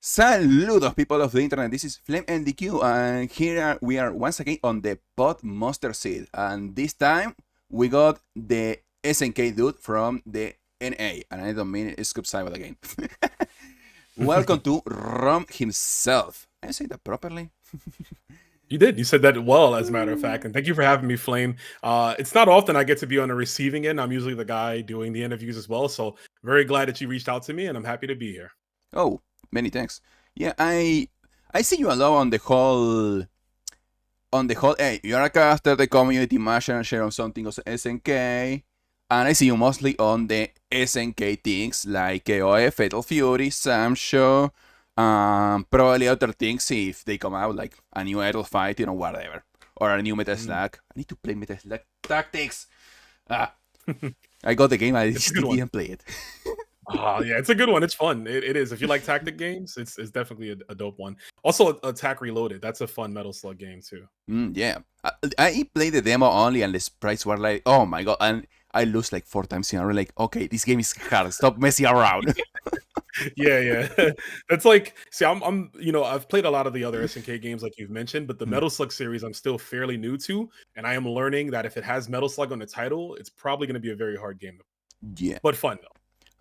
Saludos, people of the internet. This is FlameMDQ, and we are once again on the Pod Monster seed. And this time we got the SNK dude from the NA, and I don't mean Scoop Cyber again. Welcome to Rom himself. I say that properly? You did. You said that well, as a matter of fact. And thank you for having me, Flame. It's not often I get to be on the receiving end. I'm usually the guy doing the interviews as well. So very glad that you reached out to me, and I'm happy to be here. Oh, many thanks. Yeah, I see you a lot on the whole. Hey, you're a caster, the community manager, share on something of SNK. And I see you mostly on the SNK things like KOF, Fatal Fury, Sam Show, probably other things if they come out, like a new idol fight, whatever. Or a new Meta Slack. I need to play Meta Slack Tactics. Ah, I got the game, I It's a just good one. didn't play it. Yeah, it's a good one. It's fun. It is. If you like tactic games, it's definitely a dope one. Also, Attack Reloaded. That's a fun Metal Slug game too. Yeah. I played the demo only and the sprites were like, oh my god. And I lose like 4 times in a row. Like, okay, this game is hard. Stop messing around. Yeah. That's like, see, I've played a lot of the other SNK games like you've mentioned, but the Mm, Metal Slug series I'm still fairly new to, and I am learning that if it has Metal Slug on the title, it's probably going to be a very hard game, yeah. but fun though.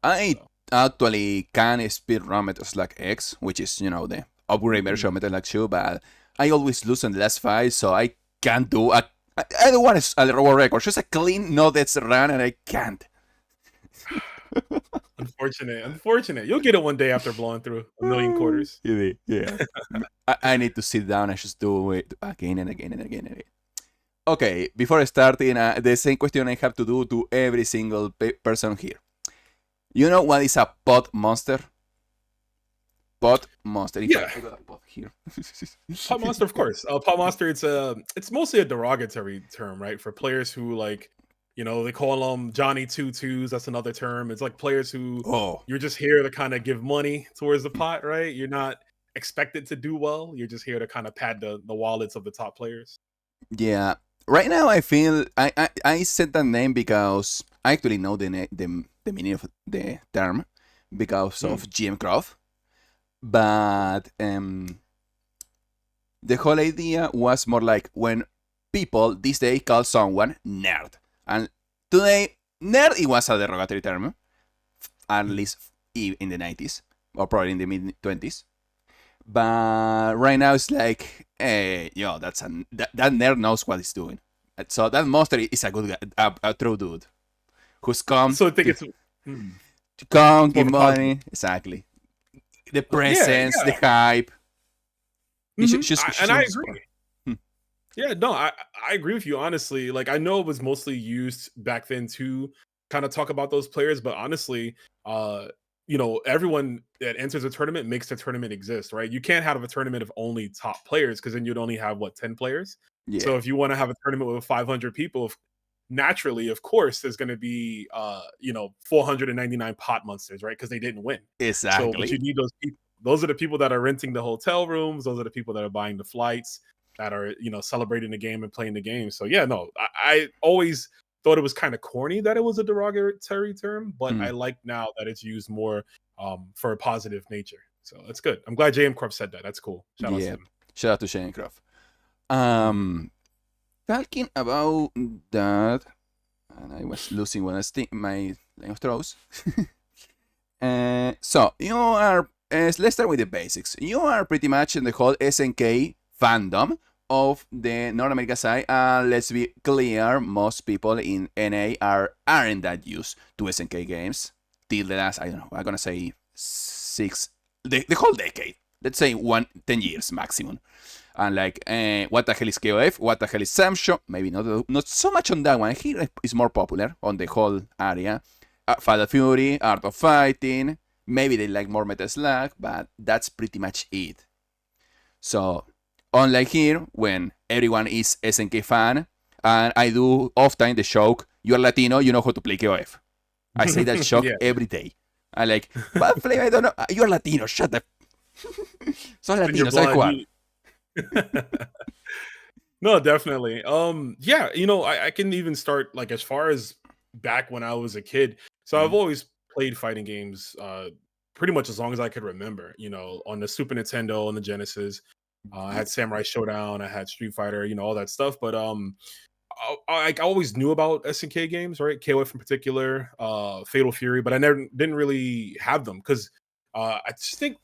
I So. actually can speedrun Metal Slug X, which is, the upgrade version of Mm. Metal Slug 2, but I always lose in the last fight, so I can't do I don't want a world record, just a clean no deaths run, and I can't. Unfortunate. You'll get it one day after blowing through a million quarters. Yeah. I need to sit down and just do it again and again and again and again. Okay, before starting, the same question I have to do to every single person here. You know what is a pot monster? Pot monster. Yeah, I got a pot here. Pot Monster, of course. Pot Monster, it's mostly a derogatory term, right? For players who they call them Johnny Two Twos. That's another term. It's like players who Oh, you're just here to kind of give money towards the pot, right? You're not expected to do well. You're just here to kind of pad the wallets of the top players. yeah. Right now, I feel I said that name because I actually know the meaning of the term because Mm. of GM Croft, but the whole idea was more like when people this day call someone nerd, and today nerd it was a derogatory term, at Mm. least in the 90s or probably in the mid 20s. But right now it's like, hey, yo, that nerd knows what he's doing. So that monster is a good guy, a true dude who's come So I think to, mm, to come, it's more give of a positive. money. Exactly. The Yeah, presence, the yeah. hype. And I She's agree. Hmm. Yeah, no, I agree with you, honestly. Like, I know it was mostly used back then to kind of talk about those players, but honestly, uh, everyone that enters a tournament makes the tournament exist, right? You can't have a tournament of only top players because then you'd only have 10 players. Yeah, So if you want to have a tournament with 500 people, naturally, of course, there's going to be 499 pot monsters, right? Because they didn't win. So, but you exactly. need those people. Those are the people that are renting the hotel rooms. Those are the people that are buying the flights, that are celebrating the game and playing the game. So yeah, no, I always thought it was kind of corny that it was a derogatory term, but I Mm, like now that it's used more for a positive nature. So that's good. I'm glad JM Corp said that. That's cool. Shout out to yeah. him. Shout out to Shane Croft. Mhm. Talking about that, and I was losing when my line of throws. So you are. Let's start with the basics. You are pretty much in the whole SNK fandom of the North America side, and let's be clear, most people in NA aren't that used to SNK games till the last, I don't know, I'm gonna say the whole decade. Let's say 10 years maximum. And like, what the hell is KOF? What the hell is Samsho? Maybe not so much on that one. Here is more popular on the whole area. Fatal Fury, Art of Fighting. Maybe they like more Metal Slug, but that's pretty much it. So, unlike here, when everyone is SNK fan, and I do often the joke, you're Latino, you know how to play KOF. I say that joke Yeah. every day. I like, but Flame, I don't know. You're Latino, shut up. Son In your Latino, ¿sabes blood. jugar? No, definitely. Yeah, I can even start like as far as back when I was a kid. So I've Mm, always played fighting games pretty much as long as I could remember. On the Super Nintendo, on the Genesis, I had Samurai Showdown, I had Street Fighter, all that stuff. But I always knew about SNK games, right? KOF in particular, Fatal Fury, but I didn't really have them because I just think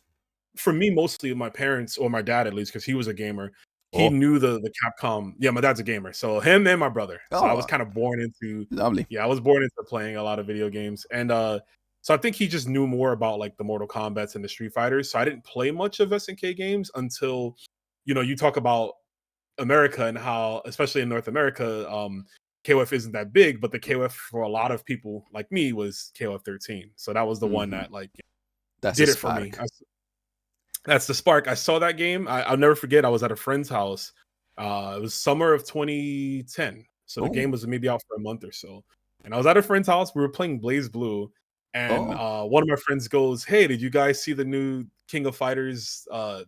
for me, mostly my parents or my dad at least, because he was a gamer. He knew the Capcom. Yeah, my dad's a gamer, so him and my brother. So I was kind of born into lovely. Yeah, I was born into playing a lot of video games, and so I think he just knew more about like the Mortal Kombats and the Street Fighters. So I didn't play much of SNK games until you talk about America and how, especially in North America, KOF isn't that big, but the KOF for a lot of people like me was KOF 13. So that was the one that That's did it for me. That's the spark. I saw that game. I'll never forget. I was at a friend's house. It was summer of 2010. So the game was maybe out for a month or so. And I was at a friend's house. We were playing Blaze Blue. And one of my friends goes, "Hey, did you guys see the new King of Fighters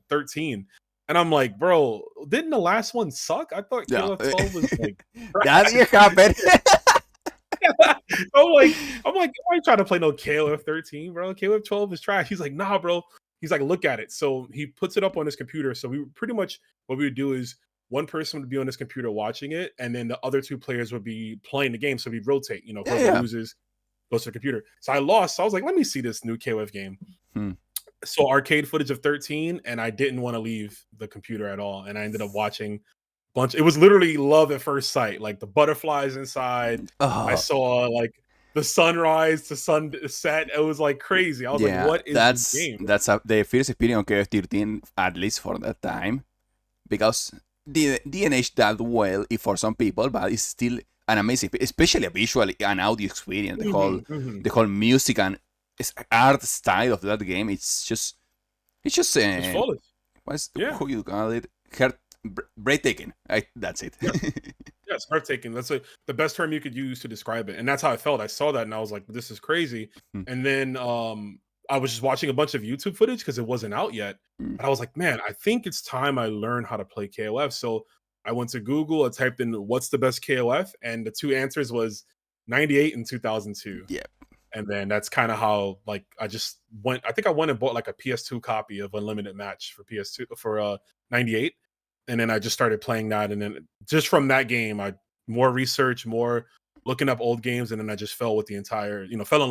13?" And I'm like, "Bro, didn't the last one suck? I thought KOF 12 was like that didn't happen." I'm like, I ain't trying to play no KOF 13, bro. KOF 12 is trash. He's like, "Nah, bro." He's like, "Look at it." So he puts it up on his computer. So we pretty much what we would do is one person would be on his computer watching it, and then the other two players would be playing the game. So we'd rotate. Whoever loses goes to the computer. So I lost. So I was like, let me see this new KOF game. So arcade footage of 13, and I didn't want to leave the computer at all. And I ended up watching bunch. It was literally love at first sight. Like the butterflies inside. I saw like the sunrise to sunset. It was like crazy. I was like, what is this game? That's the first experience on KOF 13, at least for that time, because didn't age that well for some people, but it's still an amazing, especially a visual and audio experience. The whole music and art style of that game. It's just it's flawless. Who you call it? Breathtaking. That's it. Yeah, it's heartaking. That's the best term you could use to describe it. And that's how I felt. I saw that and I was like, this is crazy. And then I was just watching a bunch of YouTube footage because it wasn't out yet. But I was like, man, I think it's time I learn how to play KOF. So I went to Google, I typed in what's the best KOF, and the two answers was 98 and 2002. Yeah. And then that's kind of how I think I went and bought like a PS2 copy of Unlimited Match for PS2 for 98. And then I just started playing that. And then just from that game, more research, more looking up old games. And then I just fell in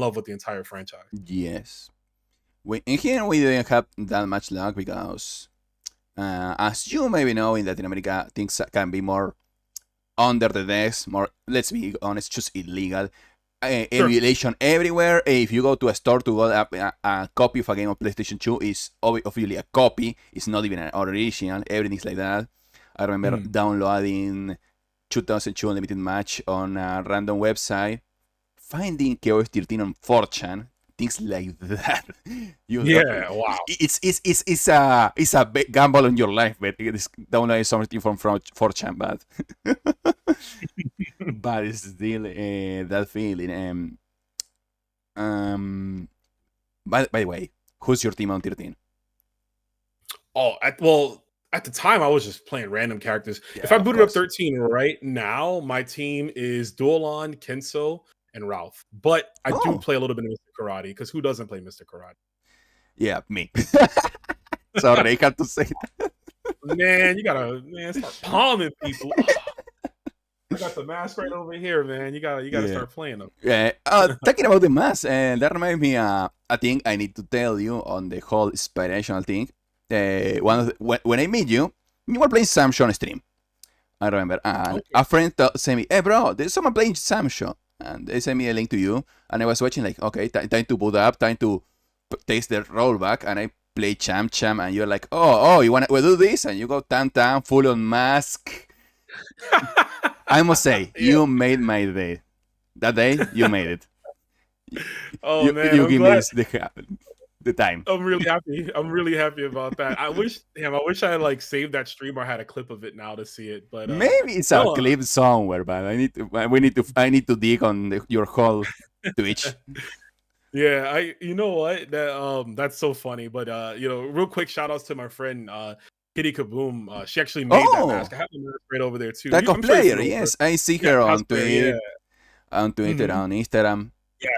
love with the entire franchise. Yes. In here, we didn't have that much luck because, as you maybe know, in Latin America, things can be more under the desk, more, let's be honest, just illegal. Emulation everywhere. If you go to a store to get a copy of a game of PlayStation 2, is obviously a copy. It's not even an original. Everything's like that. I remember downloading 2002 Unlimited Match on a random website, finding KOF 13 on 4chan, things like that. Wow. It's a big gamble on your life, but it's downloading something from 4chan, but it's still that feeling. By the way, who's your team on 13? At the time, I was just playing random characters. If I booted up 13 right now, my team is Duolon, Kenso, and Ralph. But I do play a little bit of Mr. Karate, because who doesn't play Mr. Karate? Yeah, me. Sorry, I had to say that. Man, you gotta start palming people. I got the mask right over here, man. You gotta start playing them. Yeah. Talking about the mask, that reminds me. I think I need to tell you on the whole inspirational thing. When I meet you were playing Samsho on stream. I remember. A friend said me, "Hey, bro, there's someone playing Samsho," and they sent me a link to you. And I was watching, like, okay, time to boot up, time to taste the rollback, and I play Cham, and you're like, oh, you wanna do this, and you go tam full on mask. I must say, you made my day. That day, you made it. Man, you give me the time. I'm really happy. I'm really happy about that. I wish I had like saved that stream or had a clip of it now to see it. But maybe it's a clip somewhere. But I need to dig on your whole Twitch. Yeah, you know what? That's so funny. But real quick shout outs to my friend Kitty Kaboom. She actually made that mask. I have the mask right over there too. Like a player, yes. I see her on Twitter, on Twitter, on Instagram. Yeah.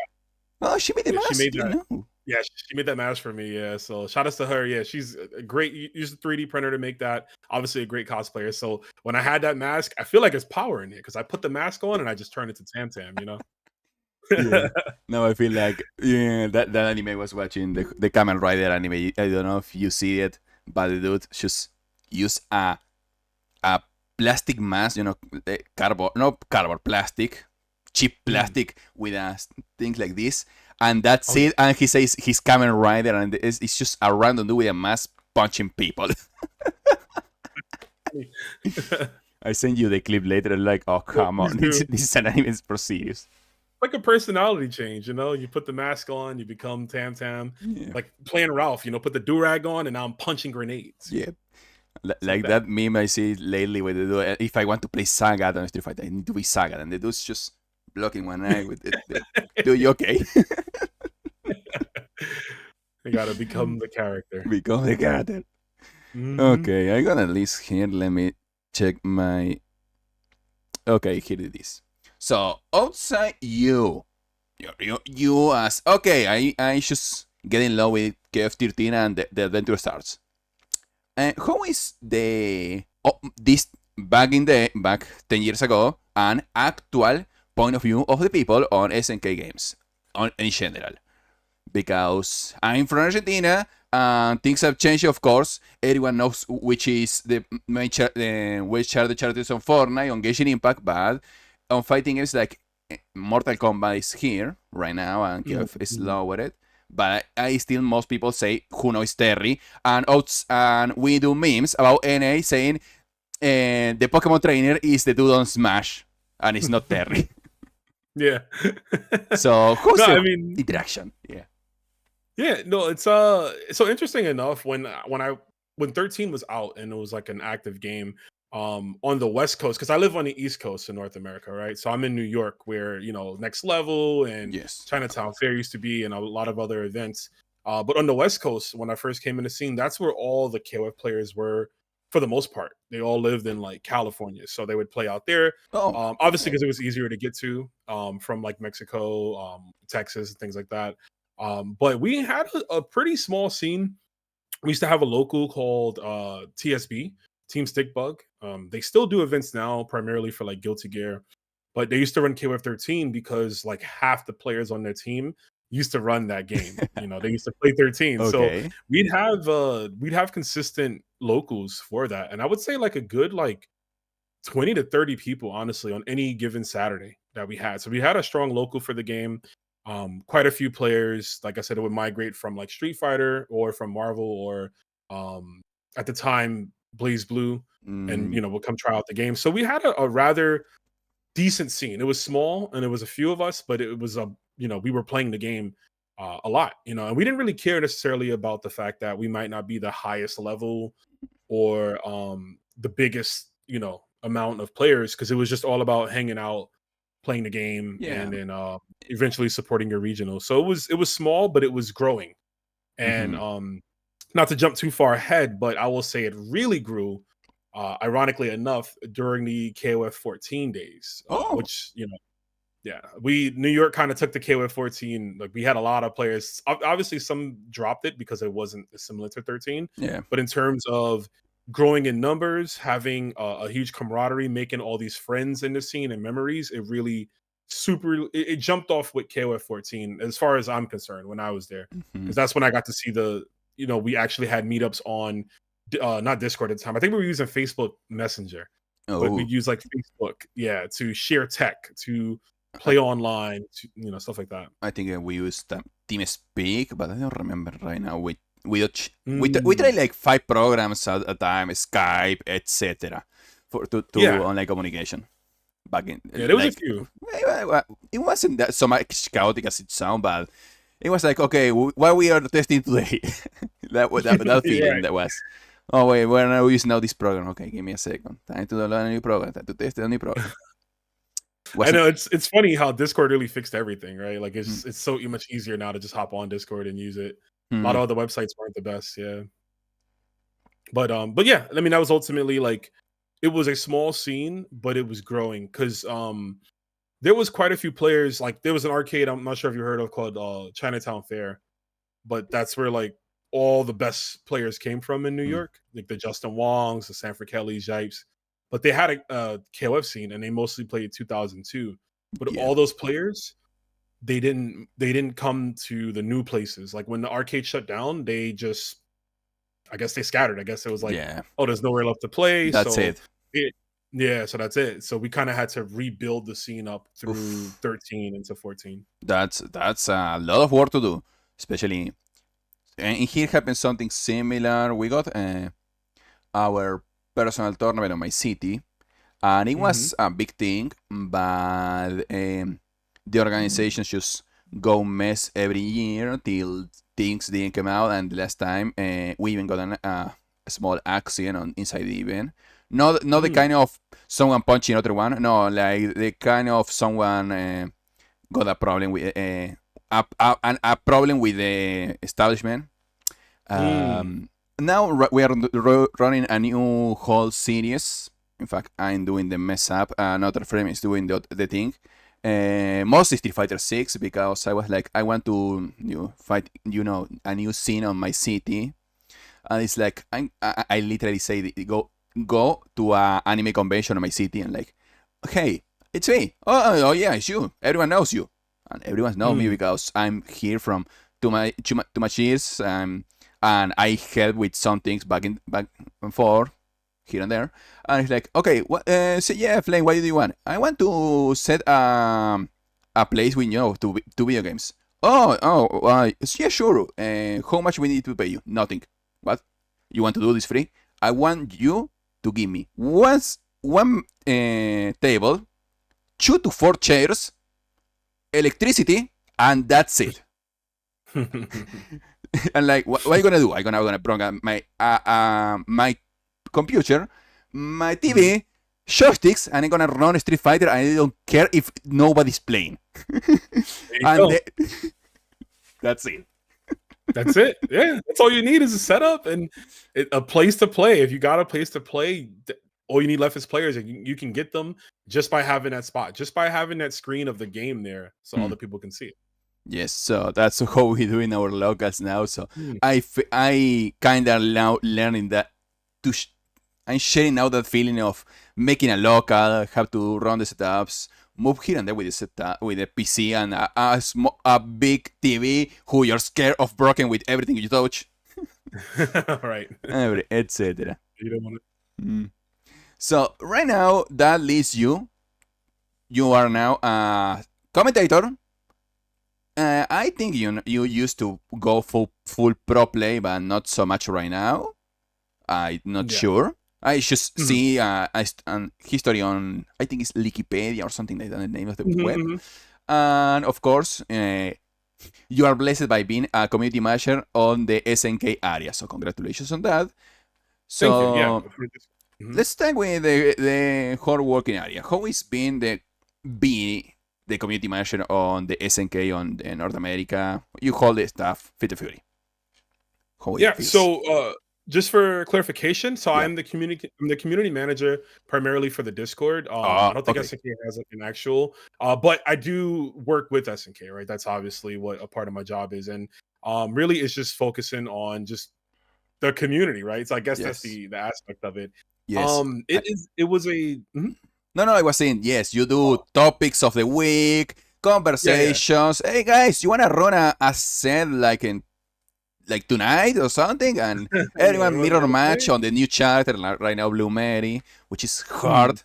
Oh, she made the mask. She made that. Yeah, she made that mask for me. Yeah, so shout outs to her. Yeah, she's a great. Used a 3D printer to make that. Obviously, a great cosplayer. So when I had that mask, I feel like there's power in it because I put the mask on and I just turned it to Tam Tam. You know. Yeah. No, I feel like yeah, that anime I was watching the Kamen Rider anime. I don't know if you see it, but the dude just use a plastic mask, cardboard, no cardboard, plastic, cheap Mm. plastic with things like this, and that's Oh it. And he says he's Kamen Rider, and it's just a random dude with a mask punching people. yeah. I send you the clip later. Like, oh come Please on, do. this is an anime for serious. Like a personality change, you know. You put the mask on, you become Tam Tam, Yeah, like playing Ralph. You know, put the do rag on, and now I'm punching grenades. You yeah. know, it's like Like that. that meme I see lately with the dude. If I want to play Saga on Street Fighter, I need to be Saga, and the dude's just blocking one eye with it. Dude, you okay? You gotta become the character. Become the character. Hmm. Okay, I got a list here. Let me check my. Okay, here it is. So outside you as okay. I just get in love with KF13 and the adventure starts. How is this back 10 years ago an actual point of view of the people on SNK games in general? Because I'm from Argentina and things have changed, of course. Everyone knows which is the main which are the characters on Fortnite, on Genshin Impact, but on fighting games like Mortal Kombat is here right now and KF is Mhm. lowered. But I still most people say who knows Terry and we do memes about NA saying the Pokemon trainer is the dude on Smash and it's not Terry. Yeah. So who's No, I the mean, interaction? Yeah. yeah, no, it's so interesting enough when 13 was out and it was like an active game on the West Coast because I live on the East Coast in North America, right? So I'm in New York where, Next Level and Yes. Chinatown Fair used to be and a lot of other events. But on the West Coast, when I first came in the scene, that's where all the KOF players were for the most part. They all lived in like California, so they would play out there. Oh, Obviously, because it was easier to get to from like Mexico, Texas, and things like that. But we had a pretty small scene. We used to have a local called TSB, Team Stick Bug. They still do events now, primarily for like Guilty Gear, but they used to run KOF 13 because like half the players on their team used to run that game. They used to play 13. So okay. we'd have consistent locals for that. And I would say like a good like 20 to 30 people, honestly, on any given Saturday that we had. So we had a strong local for the game. Quite a few players, like I said, it would migrate from like Street Fighter or from Marvel or at the time Blaze Blue, and Mm, would come try out the game. So we had a rather decent scene. It was small and it was a few of us, but it was we were playing the game a lot, and we didn't really care necessarily about the fact that we might not be the highest level or the biggest amount of players because it was just all about hanging out, playing the game, yeah. and then eventually supporting your regional. So it was small, but it was growing. And Hmm. not to jump too far ahead, but I will say it really grew, ironically enough, during the KOF 14 days, Oh, which yeah, we New York kind of took the KOF 14. Like we had a lot of players. Obviously, some dropped it because it wasn't similar to 13. yeah. But in terms of growing in numbers, having a huge camaraderie, making all these friends in the scene and memories, it really it jumped off with KOF 14 as far as I'm concerned when I was there, Hmm. because that's when I got to see we actually had meetups on not Discord at the time. I think we were using Facebook Messenger, but Oh, we'd use like Facebook, yeah, to share tech, to I, play online, stuff like that. I think we used TeamSpeak, but I don't remember right now. We try Mm, like 5 programs at a time, Skype, etc. For to yeah, online communication. Back in yeah, there was a like few. it wasn't that so much chaotic as it sounds, but it was like okay, what we are testing today. that You're feeling right. that was. Oh wait, we're now using now this program. Okay, give me a second. Time to download a new program. Time to test a new program. I Wasn't. know it's funny how Discord really fixed everything, right? Like Hmm. it's so much easier now to just hop on Discord and use it. A lot Hmm. of other websites weren't the best, yeah. But yeah, I mean that was ultimately like it was a small scene, but it was growing because there was quite a few players. Like there was an arcade I'm not sure if you heard of called Chinatown Fair, but that's where like all the best players came from in New Mm. York, like the Justin Wongs, the Sanford Kellys, Yipes. But they had a KOF scene, and they mostly played 2002. But Yeah. all those players, they didn't come to the new places. Like when the arcade shut down, they just, I guess they scattered. I guess it was like, Yeah. oh, there's nowhere left to play, That's so it. yeah, so that's it. So we kind of had to rebuild the scene up through Oof. 13 into 14. That's a lot of work to do, especially. And here happened something similar. We got our personal tournament on my city, and it Hmm. was a big thing, but the organizations just go mess every year till things didn't come out. And the last time, we even got a small accident inside the event. Not the Mm. kind of someone punching other one. No, like the kind of someone got a problem with a problem with the establishment. Mm. Um, Now we are running a new whole series. In fact, I'm doing the mess up. Another frame is doing the thing. Mostly Street Fighter 6 because I was like, I want to fight, a new scene on my city. And it's like, I literally say, go to a anime convention on my city and like, hey, it's me. Oh yeah, it's you. Everyone knows you. And everyone knows me Mm. because I'm here from too much years. And I help with some things back and forth here and there. And it's like, okay, so yeah, Flame, what do you want? I want to set a place with two video games. Yeah, sure. How much we need to pay you? Nothing. What? You want to do this free? I want you to give me one table, 2 to 4 chairs, electricity, and that's it. And like, what are you gonna do? I'm gonna bring my computer, my Mhm. TV, joysticks, and I'm gonna run Street Fighter. And I don't care if nobody's playing. There you And go. that's it. That's it. Yeah, that's all you need is a setup and a place to play. If you got a place to play, all you need left is players, and you can get them just by having that spot, just by having that screen of the game there, so Hmm. other people can see it. Yes, so that's how we do in our locals now. So Mm. I kind of now learning that to I'm sharing now that feeling of making a local, have to run the setups, move here and there with the setup, with the PC and a big TV who you're scared of broken with everything you touch, Right. etc. You don't want Mm. So right now that leaves you. You are now a commentator. I think you used to go full pro play, but not so much right now. I'm not yeah. sure. I just Mhm. see a history on, I think it's Wikipedia or something like that, the name of the Mhm, web. mhm. And of course, you are blessed by being a community manager on the SNK area. So congratulations on that. Thank you. Yeah. So let's start with the hard working area. How is being be the community manager on the SNK on the North America? You hold the stuff, Fit the Fury. How it Yeah. feels. So, just for clarification, so Yeah. I'm the community manager primarily for the Discord. I don't think Okay. SNK has like an actual, but I do work with SNK, right? That's obviously what a part of my job is, and really it's just focusing on just the community, right? So I guess that's Yes. the aspect of it. Yes. It was a No, I was saying, yes, you do topics of the week, yeah, yeah. conversations. Hey, guys, you want to run a set like tonight or something? And everyone Everyone's mirror gonna match play. on the new charter like right now, Blue Mary, which is Mm. hard.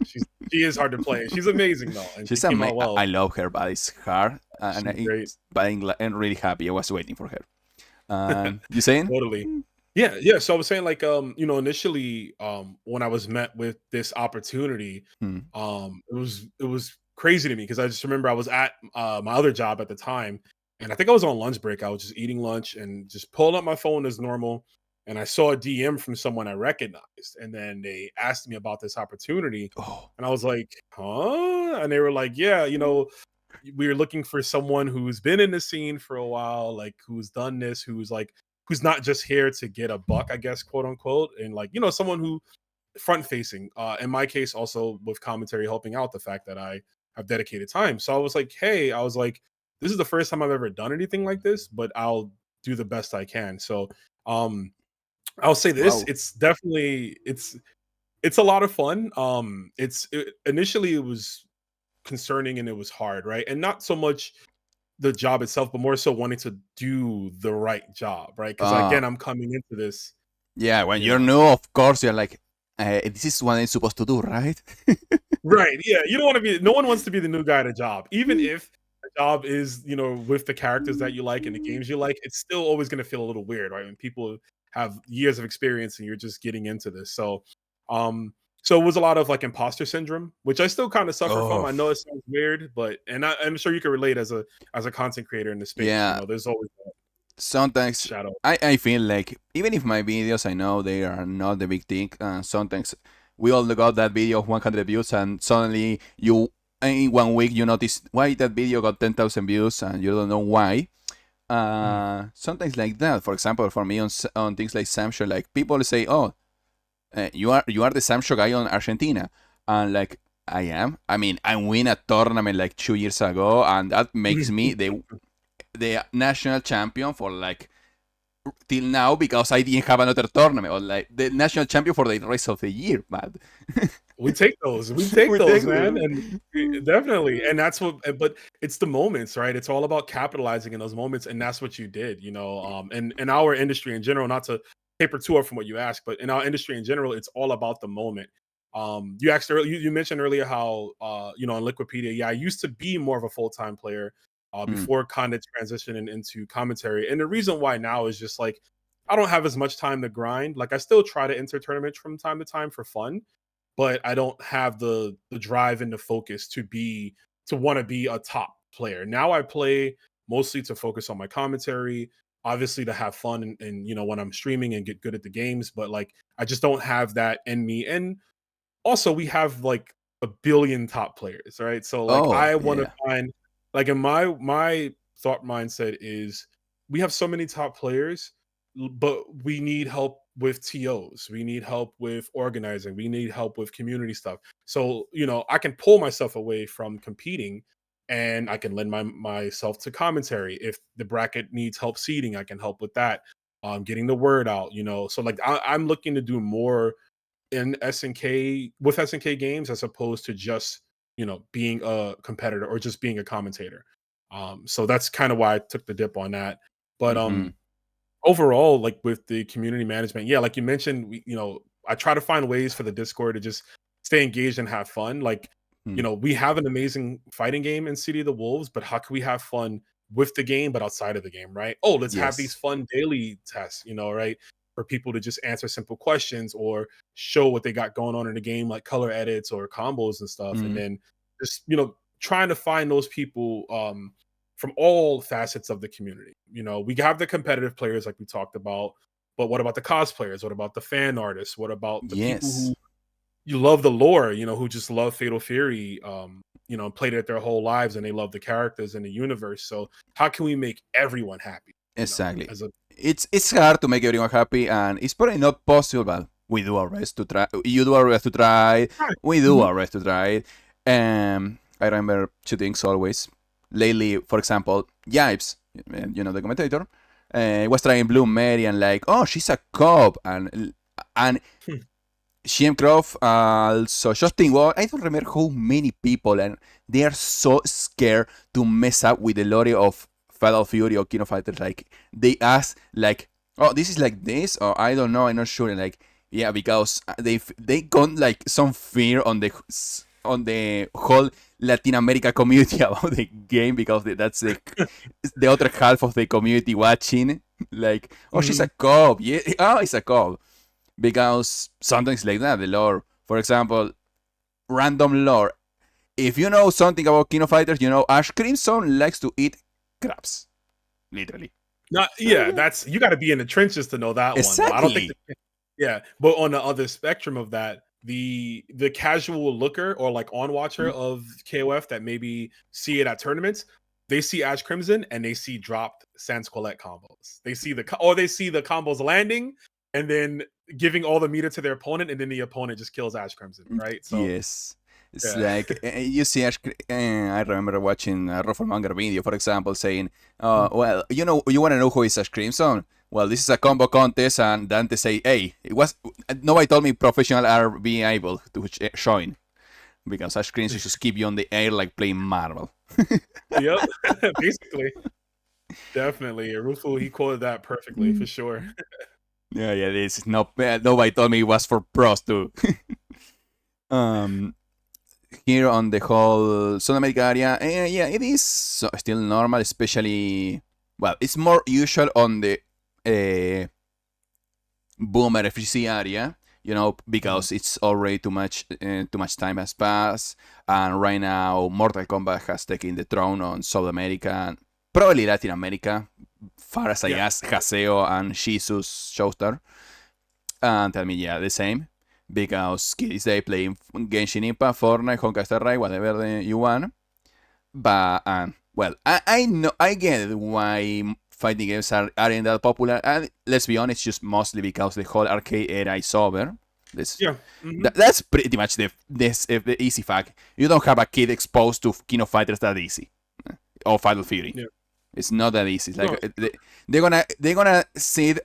She is hard to play. She's amazing though, and she She's came out well. I love her, but it's hard. She's great. But I'm really happy. I was waiting for her. You saying? Totally. Yeah, yeah. So I was saying, like, initially, when I was met with this opportunity, Hmm. it was crazy to me because I just remember I was at my other job at the time, and I think I was on lunch break. I was just eating lunch and just pulling up my phone as normal, and I saw a DM from someone I recognized, and then they asked me about this opportunity, Oh. and I was like, "Huh?" And they were like, "Yeah, we were looking for someone who's been in the scene for a while, like who's done this, who's not just here to get a buck, I guess, quote unquote, and like someone who front facing. In my case, also with commentary helping out the fact that I have dedicated time. So I was like, hey, I was like, this is the first time I've ever done anything like this, but I'll do the best I can. So I'll say this, Wow. it's definitely it's a lot of fun. Initially it was concerning and it was hard, right? And not so much the job itself, but more so wanting to do the right job, right? Because Oh, again, I'm coming into this, yeah. When you you're know. new, of course, you're like, this is what I'm supposed to do, right? Right, yeah, you don't wanna be no one wants to be the new guy at a job. Even if the job is, with the characters that you like and the games you like, it's still always gonna feel a little weird, right? When people have years of experience and you're just getting into this. Um, so it was a lot of, like, imposter syndrome, which I still kinda suffer from. Oh, I know it sounds weird, but I'm sure you can relate as a content creator in the space, yeah. there's always that Sometimes shadow. I feel like even if my videos, I know they are not the big thing. Sometimes we all got that video of 100 views, and suddenly you in 1 week you notice why that video got 10,000 views, and you don't know why. Mhm. Sometimes like that. For example, for me on things like Samsho, like people say, "Oh, you are the Samsho guy on Argentina," and like I am. I mean, I win a tournament like 2 years ago, and that makes me the national champion for like till now because I didn't have another tournament or like the national champion for the rest of the year, man. We take We those, take man, them. and definitely, and that's what. But it's the moments, right? It's all about capitalizing in those moments, and that's what you did, And in our industry in general, not to paper two up from what you asked, but in our industry in general, it's all about the moment. You asked earlier, you mentioned earlier how on Liquipedia, yeah, I used to be more of a full time player Mm. before kind of transitioning into commentary, and the reason why now is just like I don't have as much time to grind. Like I still try to enter tournaments from time to time for fun, but I don't have the drive and the focus to want to be a top player. Now I play mostly to focus on my commentary, obviously to have fun and when I'm streaming and get good at the games, but like I just don't have that in me. And also we have like a billion top players, right? So like Oh I want to yeah. find like in my thought mindset is we have so many top players, but we need help with TOs. We need help with organizing. We need help with community stuff. So, I can pull myself away from competing and I can lend myself to commentary. If the bracket needs help seeding, I can help with that. Getting the word out. So like I'm looking to do more in SNK with SNK games as opposed to just being a competitor or just being a commentator. So that's kind of why I took the dip on that. But Mm-hmm. overall, like with the community management, yeah, like you mentioned, I try to find ways for the Discord to just stay engaged and have fun. Like, Mm. we have an amazing fighting game in City of the Wolves, but how can we have fun with the game but outside of the game, right? Oh, let's have these Yes. fun daily tests, right? For people to just answer simple questions or show what they got going on in the game, like color edits or combos and stuff. And Mm. then just, trying to find those people from all facets of the community. We have the competitive players like we talked about, but what about the cosplayers? What about the fan artists? What about the people Yes. who you love the lore, who just love Fatal Fury, played it their whole lives and they love the characters and the universe. So how can we make everyone happy? Exactly. As a It's hard to make everyone happy, and it's probably not possible. But we do our best to try. You do our best to try. Right. We do Mhm. our best to try. I remember two things always. Lately, for example, Yipes, the commentator, was trying Bloom Mary and like, oh, she's a cop, and CM Croft, also Justin Ward. I don't remember how many people, and they are so scared to mess up with the lore of Fatal Fury or King of Fighters. Like they ask, like, "Oh, this is like this," or I don't know, I'm not sure. And like, yeah, because they got like some fear on the whole Latin America community about the game because that's the other half of the community watching. Like, oh, she's a Mhm. cop. Yeah, oh, it's a cop because sometimes like that, the lore. For example, random lore. If you know something about King of Fighters, you know Ash Crimson likes to eat crabs. Literally. Not yeah, that's you got to be in the trenches to know that one though. I don't think Exactly. yeah, but on the other spectrum of that, the casual looker or like on watcher Mm. of KOF that maybe see it at tournaments, they see Ash Crimson and they see dropped Sans Colette combos. They see the combos landing and then giving all the meter to their opponent, and then the opponent just kills Ash Crimson, right? So Yes. It's Yeah. like you see. I remember watching a Rufflemonger video, for example, saying, Mm. "Well, you want to know who is Ash Crimson? Well, this is a combo contest," and Dante say, "Hey, it was nobody told me professional are being able to join because Ash Crimson just keep you on the air like playing Marvel." Yep. Basically. Definitely. Rufo, he quoted that perfectly for sure. Yeah, this is not bad. Nobody told me it was for pros too. um, Here on the whole South America area, yeah, it is still normal, especially, well, it's more usual on the uh, boomer FGC area, Mhm. because it's already too much time has passed, and right now Mortal Kombat has taken the throne on South America, and probably Latin America, far as I Yeah. asked Haseo and Jesus Showstar, and tell me, yeah, the same. Because kids they playing Genshin Impact, Fortnite, Honkai Star Rail, whatever you want. But well, I know I get why fighting games aren't that popular, and let's be honest, just mostly because the whole arcade era is over. This Yeah. Hmm. that's pretty much the easy fact. You don't have a kid exposed to King of Fighters that easy, or Final Fury. Yeah. It's not that easy. It's like No. they're gonna sit.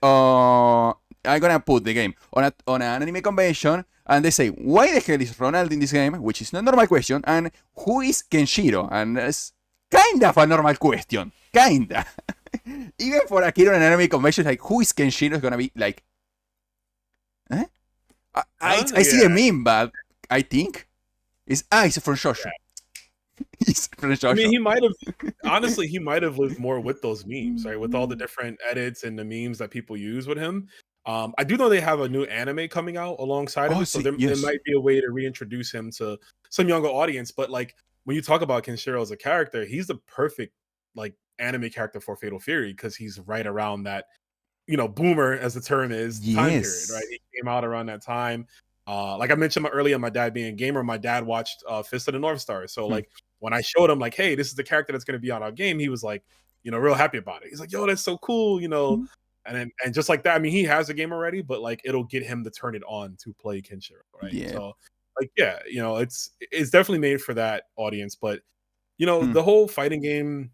I'm gonna put the game on an anime convention, and they say, "Why the hell is Ronaldo in this game?" Which is not a normal question. And who is Kenshiro? And it's kind of a normal question. Kinda. Even for a kid on an anime convention, like who is Kenshiro is gonna be like, eh? I see the Yeah. meme, but I think it's from Shoshu. It's from I mean, Shoshu. he might have honestly, he might have lived more with those memes, right? With all the different edits and the memes that people use with him. I do know they have a new anime coming out alongside of Oh, it, so see, there yes. might be a way to reintroduce him to some younger audience. But like when you talk about Kenshiro as a character, he's the perfect like anime character for Fatal Fury because he's right around that boomer as the term is, time period, right? Yes. He came out around that time. Like I mentioned earlier, my dad being a gamer, my dad watched Fist of the North Star. So Hmm. like when I showed him like, hey, this is the character that's gonna be on our game, he was like, real happy about it. He's like, yo, that's so cool. And just like that, I mean, he has a game already, but like it'll get him to turn it on to play Kenshiro, right? Yeah. So like yeah, it's definitely made for that audience, but Hmm. the whole fighting game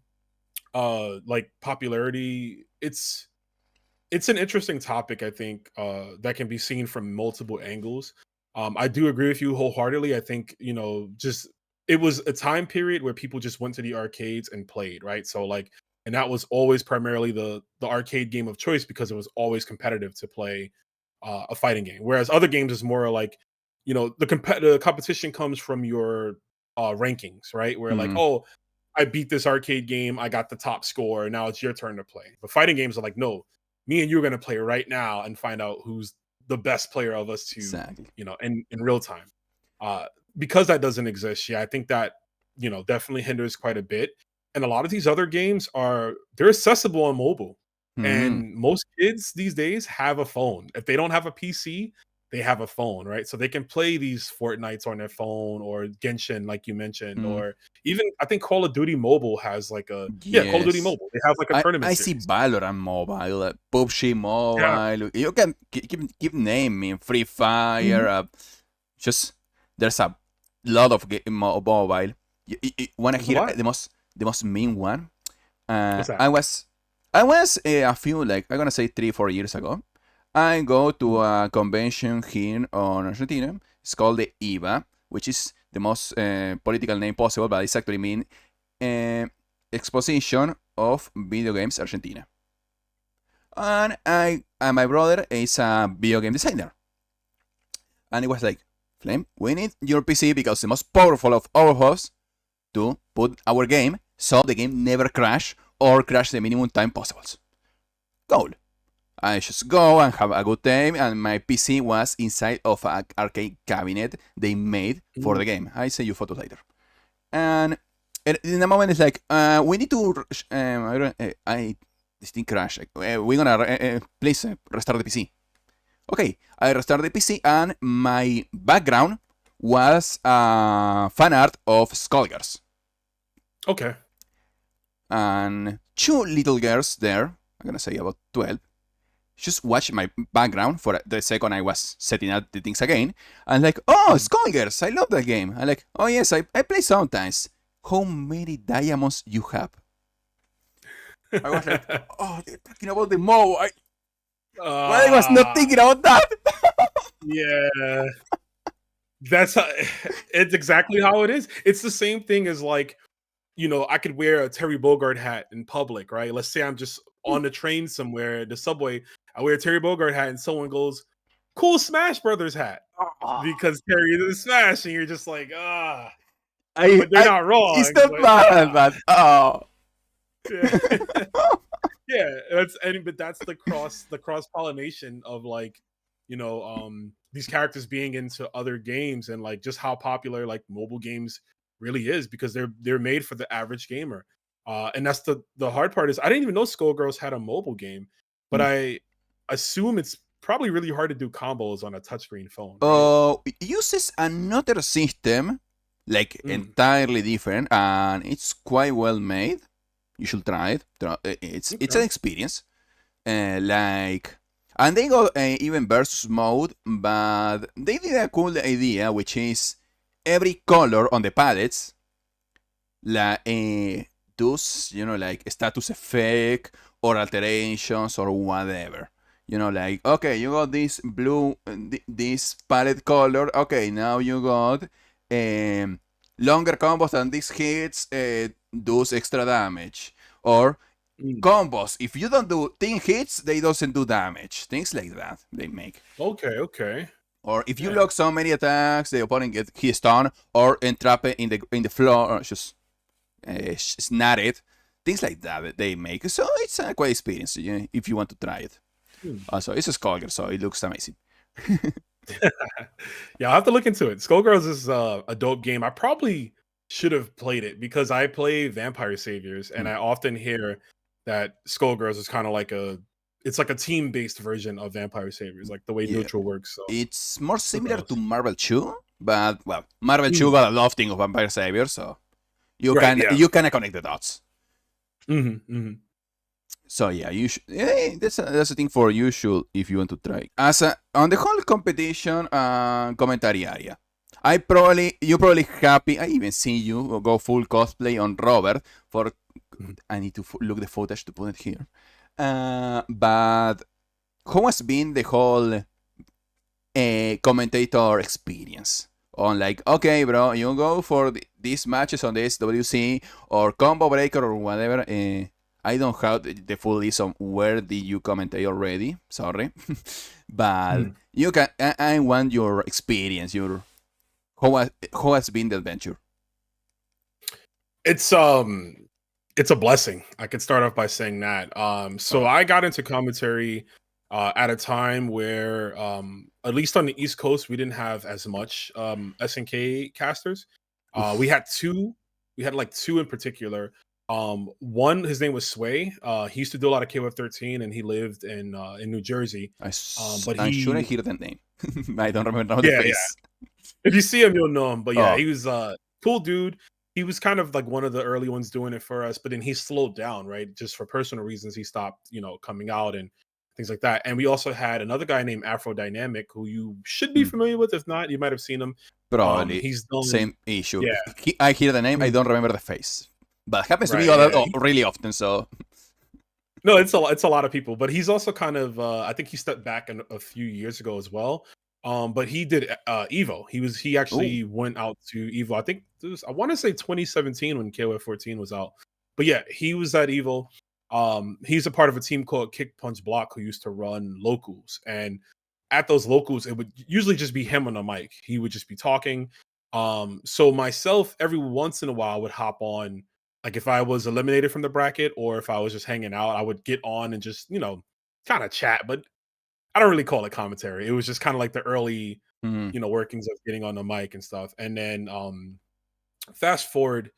like popularity, it's an interesting topic, I think, that can be seen from multiple angles. I do agree with you wholeheartedly. I think, just it was a time period where people just went to the arcades and played, right? So like, and that was always primarily the arcade game of choice because it was always competitive to play a fighting game. Whereas other games is more like, the competition comes from your rankings, right? Where like, Hmm. oh, I beat this arcade game, I got the top score, now it's your turn to play. But fighting games are like, no, me and you are going to play right now and find out who's the best player of us to Exactly. in real time. uh because that doesn't exist, yeah, I think that definitely hinders quite a bit. And a lot of these other games they're accessible on mobile, Hmm. and most kids these days have a phone. If they don't have a PC, they have a phone, right? So they can play these Fortnites on their phone, or Genshin like you mentioned, Hmm. or even I think Call of Duty Mobile has like Call of Duty Yes. Mobile, they have like a I tournament see series. Valorant Mobile, PUBG Yeah. Mobile. You can keep naming Free Fire. Mhm. Just there's a lot of mobile. You wanna There's a hear lot. the most mean one? What's that? I was a few, like I'm gonna say 3-4 years ago. I go to Mhm. a convention here on Argentina. It's called the IVA, which is the most political name possible, but it's actually mean uh, Exposition of Video Games Argentina. And my brother is a video game designer, and it was like, Flame, we need your PC because the most powerful of our hosts to put our game so the game never crash or crash the minimum time possible. Cool. I just go and have a good time, and my PC was inside of an arcade cabinet they made for Mm. the game. I send you photos later. And in the moment, it's like, we need to. This thing crashed. We're gonna please restart the PC. Okay, I restart the PC, and my background was fan art of Skullgirls Okay. and two little girls there. I'm gonna say about 12. just watch my background for the second I was setting up the things again. And like, oh, Skullgirls, I love that game. I'm like, oh yes, I play sometimes. How many diamonds you have? I was like, oh, they're talking about the Mo. Well, I was not thinking about that. Yeah. That's how, it's exactly how it is. It's the same thing as like, I could wear a Terry Bogard hat in public, right? Let's say I'm just on the train somewhere, the subway. I wear a Terry Bogard hat, and someone goes, "Cool Smash Brothers hat," because Terry is Smash, and you're just like, but they're not It's wrong. not But bad, but yeah, yeah. But that's the cross pollination of like, these characters being into other games and like just how popular like mobile games really is because they're made for the average gamer. And that's the hard part is I didn't even know Skullgirls had a mobile game, but I assume it's probably really hard to do combos on a touchscreen phone, right? it uses another system, like Mm, entirely different, and it's quite well made. You should try it. It's an okay. experience. Like, and they got even versus mode, but they did a cool idea, which is every color on the palettes, does like status effect or alterations or whatever. Like, okay, you got this blue, this palette color. Okay, now you got um, longer combos than these hits, does extra damage. Or Mm, combos, if you don't do 10 hits, they doesn't do damage. Things like that they make. okay, okay. Or if you Yeah. block so many attacks, the opponent get hit stun or entrap it in the floor, or just snap it. Things like that they make. So it's a quite experience, if you want to try it. Hmm. Also, it's a Skullgirl, so it looks amazing. Yeah, I'll have to look into it. Skullgirls is a dope game. I probably should have played it because I play Vampire Saviors, and Mm. I often hear that Skullgirls is kind of like it's like a team-based version of Vampire Saviors, like the way Yeah, neutral works. So it's more who similar to knows? Marvel 2, but well, Marvel 2 Mm, got a lot of things of Vampire Savior, so you right? can Yeah. you can connect the dots. Hmm. So yeah, you should. That's a thing for you should if you want to try. On the whole competition commentary area, you probably happy. I even see you go full cosplay on Robert for. I need to look the footage to put it here. But how has been the whole commentator experience? On like, okay, bro, you go for these matches on the SWC or Combo Breaker or whatever. I don't have the full list on where did you commentate already. Sorry, but Hmm. you can. I want your experience. How has been the adventure? It's it's a blessing. I could start off by saying that. So Oh, I got into commentary at a time where at least on the East Coast we didn't have as much SNK casters. We oof. had two. We had like two in particular. One, his name was Sway. He used to do a lot of KOF 13 and he lived in New Jersey. But I'm sure I he hear the name. I don't remember now the yeah, yeah. face. If you see him, you'll know him. But yeah, Oh, he was a cool dude. He was kind of like one of the early ones doing it for us, but then he slowed down, right? Just for personal reasons, he stopped, coming out and things like that. And we also had another guy named Afro Dynamic, who you should be hmm, familiar with. If not, you might have seen him. probably He's done, same issue. yeah, I hear the name. I mm, don't remember the face. But it happens to me right, yeah. really often. So No, it's a lot of people, but he's also kind of I think he stepped back a few years ago as well. But he did Evo. He oh, actually went out to Evo. I think I want to say 2017 when KOF 14 was out. But yeah, he was at Evo. He's a part of a team called Kick Punch Block who used to run locals. And at those locals, it would usually just be him on the mic. He would just be talking. So myself, every once in a while, would hop on like if I was eliminated from the bracket or if I was just hanging out, I would get on and just, kind of chat, but I don't really call it commentary. It was just kind of like the early, mhm. workings of getting on the mic and stuff. And then fast forward,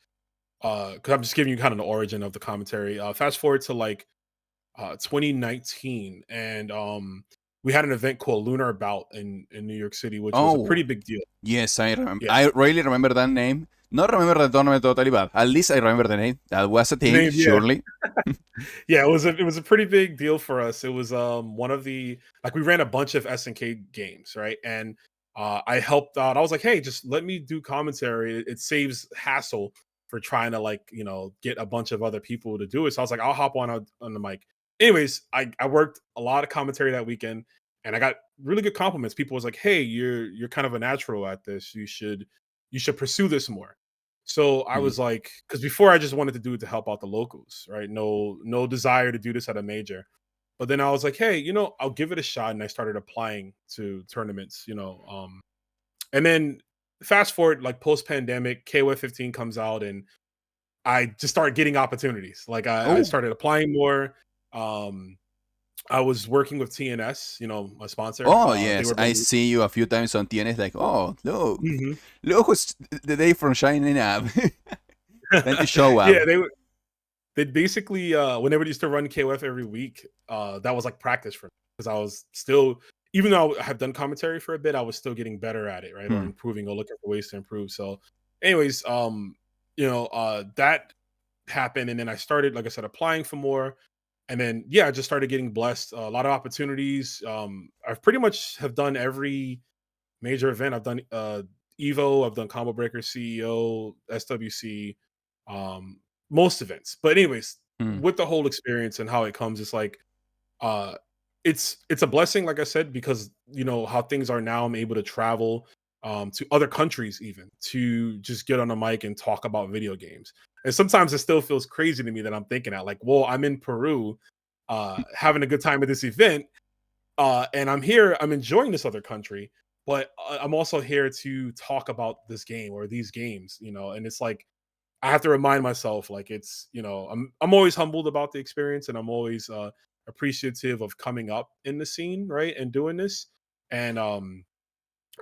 because I'm just giving you kind of the origin of the commentary. Fast forward to like 2019, and we had an event called Lunar Bout in New York City, which was a Oh, pretty big deal. yes, I remember. Yeah. I really remember that name. Not remember the tournament totally, but at least I remember the name. That was a The thing, name, yeah. surely. Yeah, it was a pretty big deal for us. It was one of the like we ran a bunch of SNK games, right? And I helped out. I was like, hey, just let me do commentary. It saves hassle for trying to like, get a bunch of other people to do it. So I was like, I'll hop on the mic. Anyways, I worked a lot of commentary that weekend and I got really good compliments. People was like, hey, you're kind of a natural at this. You should pursue this more. So I Mm, was like, because before I just wanted to do it to help out the locals, right? No desire to do this at a major. But then I was like, hey, I'll give it a shot, and I started applying to tournaments, and then fast forward, like post pandemic, KOF 15 comes out, and I just started getting opportunities. Like I oh, started applying more. Um, I was working with TNS, my sponsor. oh They yes, were I bringing. see you a few times on TNS. Like, oh look, Mhm. look who's the day from shining up. Time to show Yeah, up. they basically whenever they used to run KOF every week, that was like practice for me because I was still, even though I have done commentary for a bit, I was still getting better at it, right? Or Hmm. improving or looking for ways to improve. So anyways, that happened and then I started, like I said, applying for more. And then yeah, I just started getting blessed. A lot of opportunities. I've pretty much have done every major event. I've done Evo, I've done Combo Breaker, CEO, SWC, um, most events. But anyways, Hmm. with the whole experience and how it comes, it's like uh it's a blessing, like I said, because how things are now. I'm able to travel to other countries even to just get on a mic and talk about video games. And sometimes it still feels crazy to me that I'm thinking that like, well, I'm in Peru having a good time at this event and I'm here, I'm enjoying this other country, but I'm also here to talk about this game or these games, and it's like I have to remind myself, like it's, I'm always humbled about the experience, and I'm always appreciative of coming up in the scene, right, and doing this, and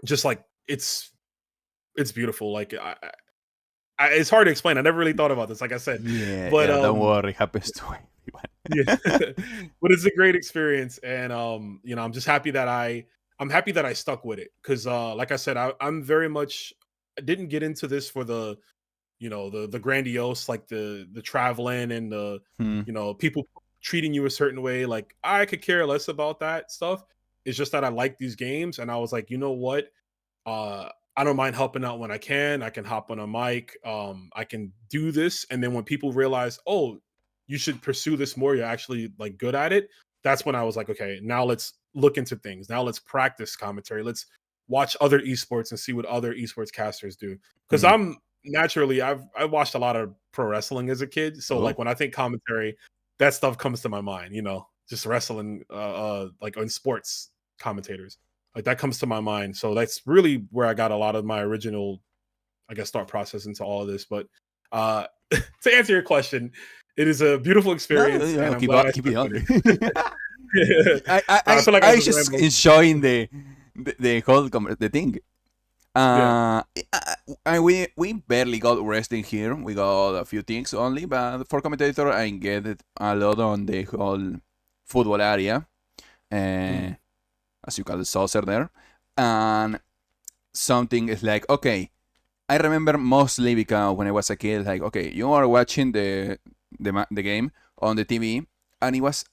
just like it's beautiful. Like it's hard to explain. I never really thought about this, like I said, Yeah, but yeah. Don't worry, happens to yeah, everyone. but it's a great experience, and I'm just happy that I'm happy that I stuck with it because, like I said, I'm very much I didn't get into this for the grandiose, like the traveling and the Hmm. people treating you a certain way. Like I could care less about that stuff. It's just that I like these games, and I was like, you know what, I don't mind helping out when I can. I can hop on a mic. I can do this. And then when people realize, oh, you should pursue this more, you're actually like good at it. That's when I was like, okay, now let's look into things. Now let's practice commentary. Let's watch other esports and see what other esports casters do. Because Hmm. I'm naturally, I watched a lot of pro wrestling as a kid. So Oh, like when I think commentary, that stuff comes to my mind, just wrestling like on sports commentators. Like that comes to my mind. So that's really where I got a lot of my original, I guess, thought process into all of this. But to answer your question, it is a beautiful no, experience, and I'm glad I keep it stuck with on. it. I feel like I I just just rambled. enjoying the whole the thing. Yeah. We barely got wrestling here. We got a few things only, but for commentator, I get it a lot on the whole football area, uh, Mhm. as you call it, saucer there, and something is like, okay, I remember mostly because when I was a kid, like, okay, you are watching the game on the TV, and it was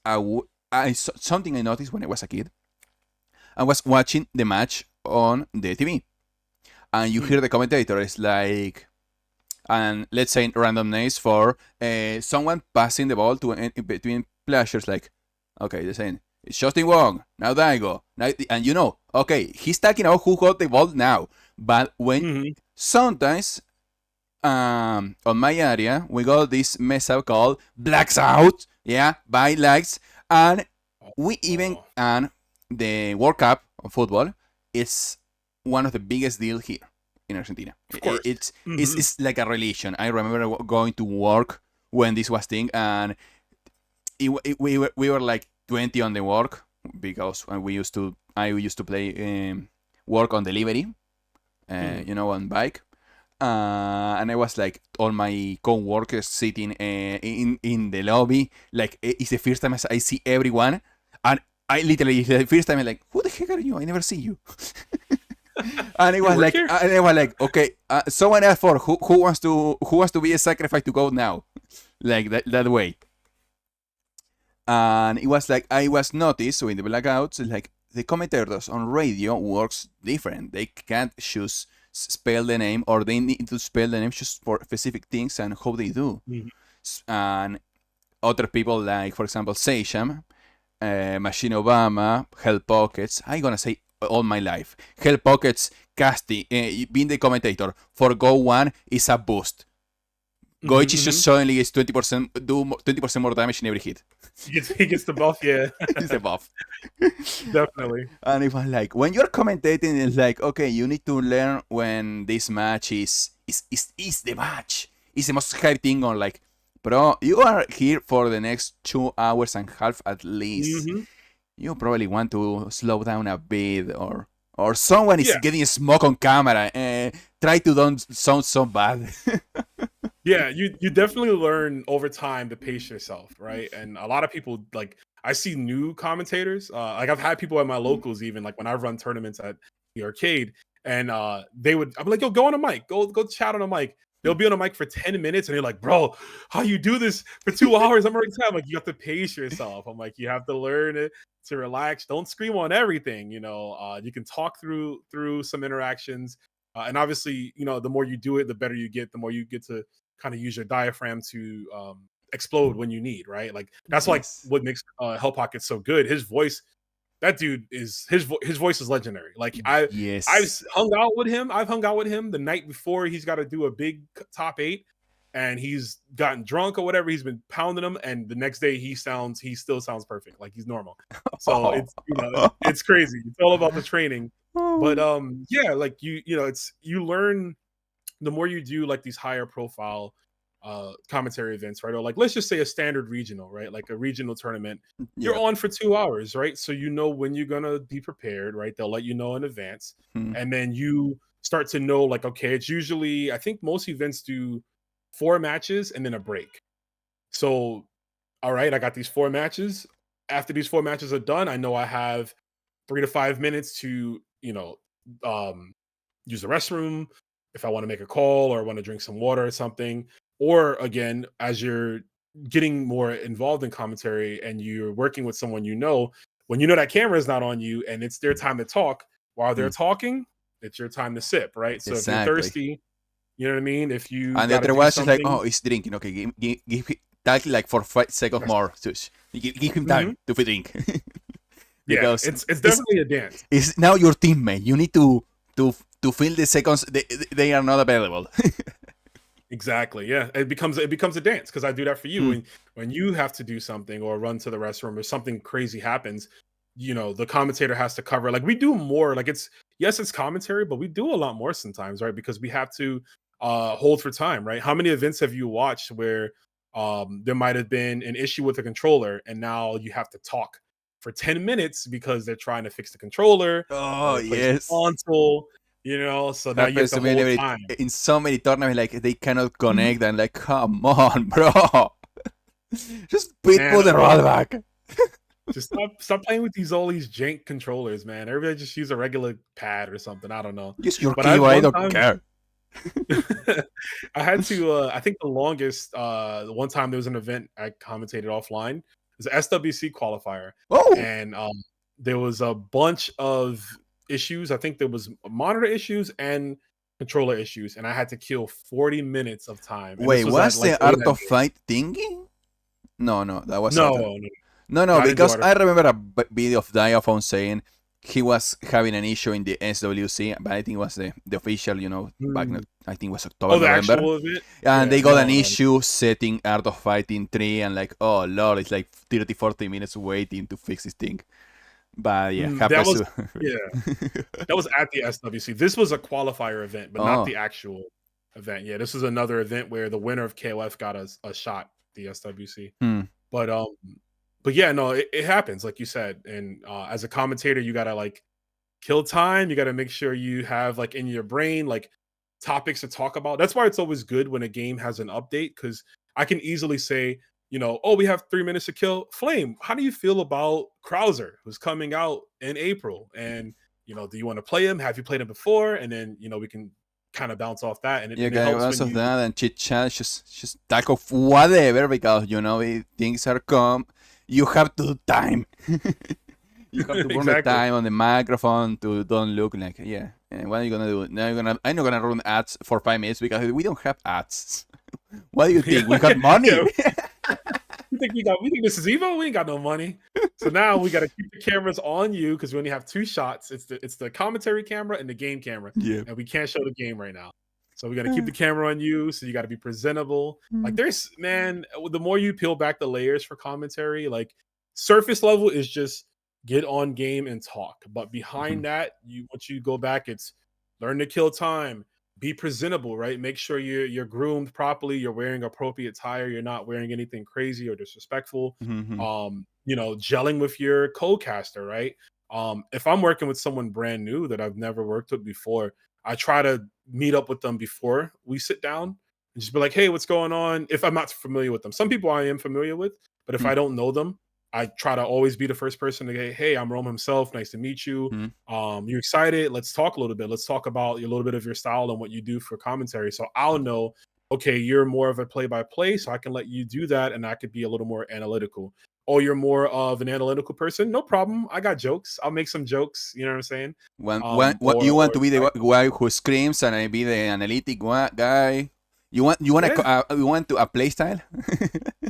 something I noticed when I was a kid. I was watching the match on the TV, and you Mhm. hear the commentator. It's like, and let's say random names for someone passing the ball to between players. Like, okay, they're saying it's Justin Wong, now Daigo, now, and okay, he's talking about who got the ball now. But when Mhm. sometimes on my area we got this mess up called blacks out, yeah, by lags, and we even Oh, and the World Cup of football is one of the biggest deal here in Argentina. of course. Mhm. It's like a religion. I remember going to work when this was thing, and we were like 20 on the work because I used to play work on delivery, Mhm. on bike, and I was like all my co-workers sitting in the lobby. Like it's the first time I see everyone, and I literally the first time I'm like, who the heck are you? I never see you. And it You was work like, here? okay, someone else for who wants to be a sacrifice to go now, like that way. And it was like I was noticed in the blackouts, like the commentators on radio works different. They can't just spell the name, or they need to spell the name just for specific things and how they do. Mhm. And other people, like for example Seycham, Machine Obama, Hell Pockets. I'm gonna say all my life. Hell Pockets casting, being the commentator for Go 1 is a boost. Goichi just suddenly is 20% do 20% more damage in every hit. He gets the buff, yeah. He's a buff. Definitely. And it was like when you're commentating, it's like okay, you need to learn when this match is the match. It's the most hype thing on like, bro. You are here for the next 2 hours and a half at least. Mhm. You probably want to slow down a bit, or someone is Yeah. getting smoke on camera. Try to don't sound so bad. Yeah, you definitely learn over time to pace yourself, right? And a lot of people like I see new commentators. Like I've had people at my locals, even like when I run tournaments at the arcade, and they would I'm like, yo, go on a mic, go chat on a mic. They'll be on a mic for 10 minutes and they're like, bro, how you do this for 2 hours? I'm already tired. I'm like, you have to pace yourself. I'm like, you have to learn it to relax. Don't scream on everything. You can talk through some interactions. And obviously, the more you do it, the better you get, the more you get to kind of use your diaphragm to explode when you need, right? Like that's like Yes. what makes Hell Pocket so good. His voice, that dude is his voice is legendary. Like I've Yes. hung out with him. I've hung out with him the night before he's got to do a big top 8, and he's gotten drunk or whatever. He's been pounding them, and the next day he still sounds perfect, like he's normal. So Oh. it's crazy. It's all about the training. But Oh. yeah, like it's you learn the more you do like these higher profile commentary events, right? Or like let's just say a standard regional, right? Like a regional tournament, you're Yeah. on for 2 hours, right? So you know when you're gonna be prepared, right? They'll let you know in advance, Hmm. and then you start to know like, okay, it's usually I think most events do 4 matches and then a break. So all right, I got these 4 matches. After these 4 matches are done, I know I have 3 to 5 minutes to um use the restroom, if I want to make a call or I want to drink some water or something. Or again, as you're getting more involved in commentary and you're working with someone, when you know that camera is not on you and it's their time to talk, while they're Hmm. talking, it's your time to sip, right? So if you're Exactly. thirsty, you know what I mean? If you And the got to other do watch is like, something, oh, he's drinking. Okay, talk like for 5 seconds yes. more. Give him Mhm. time to drink. Yeah, Because it's it's definitely a dance. it's now your teammate. You need to fill the seconds they are not available. Exactly. Yeah, it becomes a dance because I do that for you. Hmm. When you have to do something or run to the restroom or something crazy happens, the commentator has to cover. Like we do more. Like it's commentary, but we do a lot more sometimes, right? Because we have to hold for time, right? How many events have you watched where there might have been an issue with the controller and now you have to talk for 10 minutes because they're trying to fix the controller or Oh replace the yes. console, so now you have Happens to to me in, hold time. in so many tournaments. Like they cannot Mhm. connect, and like, come on, bro. Just put Man, the rollback. just stop playing with all these jank controllers, man. Everybody just use a regular pad or something. I don't know. Use your But I've keyboard. I one don't time care. I had to I think the longest the one time there was an event I commentated offline. It was an SWC qualifier. Oh, And there was a bunch of issues. I think there was monitor issues and controller issues, and I had to kill 40 minutes of time. And this wait, was at was like the late Art at of night. Fight thingy? No, no, that was No, other. no, No, no, no, I didn't do because art of I remember a video of Diaphone saying he was having an issue in the SWC, but I think it was the official, back in, Mm. I think it was October, Oh, the November. actual event? And Yeah, they got an no, no. issue setting Art of Fighting 3, and like, oh lord, it's like 30, 40 minutes waiting to fix this thing. But yeah, That happens was to. yeah, that was at the SWC. This was a qualifier event, but not Oh, the actual event. Yeah, this was another event where the winner of KOF got a shot at the SWC. hmm. But but yeah, no, it happens, like you said. And as a commentator, you gotta like kill time. You gotta make sure you have like in your brain like topics to talk about. That's why it's always good when a game has an update because I can easily say, oh, we have 3 minutes to kill. Flame, how do you feel about Krauser, who's coming out in April? And do you want to play him? Have you played him before? And then we can kind of bounce off that, and it Okay, helps bounce when off you. that and chit chat, just talk of whatever because things are come. You have to do time. You have to burn the Exactly. time on the microphone to don't look like what are you gonna do? Now I'm not gonna run ads for 5 minutes because we don't have ads. What do you think? We got money. Yeah. We think this is Evo? We ain't got no money. So now we got to keep the cameras on you because we only have 2 shots. It's the commentary camera and the game camera, Yeah. and we can't show the game right now. So we got to keep the camera on you. So you got to be presentable. Like the more you peel back the layers for commentary, like surface level is just get on game and talk. But behind that, once you go back, it's learn to kill time. Be presentable, right? Make sure you're groomed properly. You're wearing appropriate attire. You're not wearing anything crazy or disrespectful. Gelling with your co-caster, right? If I'm working with someone brand new that I've never worked with before, I try to meet up with them before we sit down and just be like, hey, what's going on? If I'm not familiar with them. Some people I am familiar with, but if I don't know them, I try to always be the first person to say, hey, I'm Rome himself. Nice to meet you. You excited? Let's talk a little bit. Let's talk about a little bit of your style and what you do for commentary. So I'll know, okay, you're more of a play-by-play, so I can let you do that, and I could be a little more analytical. Or you're more of an analytical person, no problem. I got jokes. I'll make some jokes. You know what I'm saying? You want to be the guy who screams and I be the analytic guy. You want to a play style?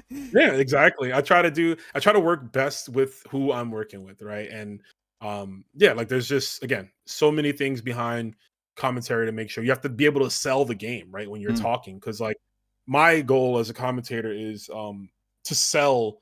Yeah, exactly. I try to work best with who I'm working with, right? And like there's just again so many things behind commentary to make sure you have to be able to sell the game, right? When you're talking, because like my goal as a commentator is to sell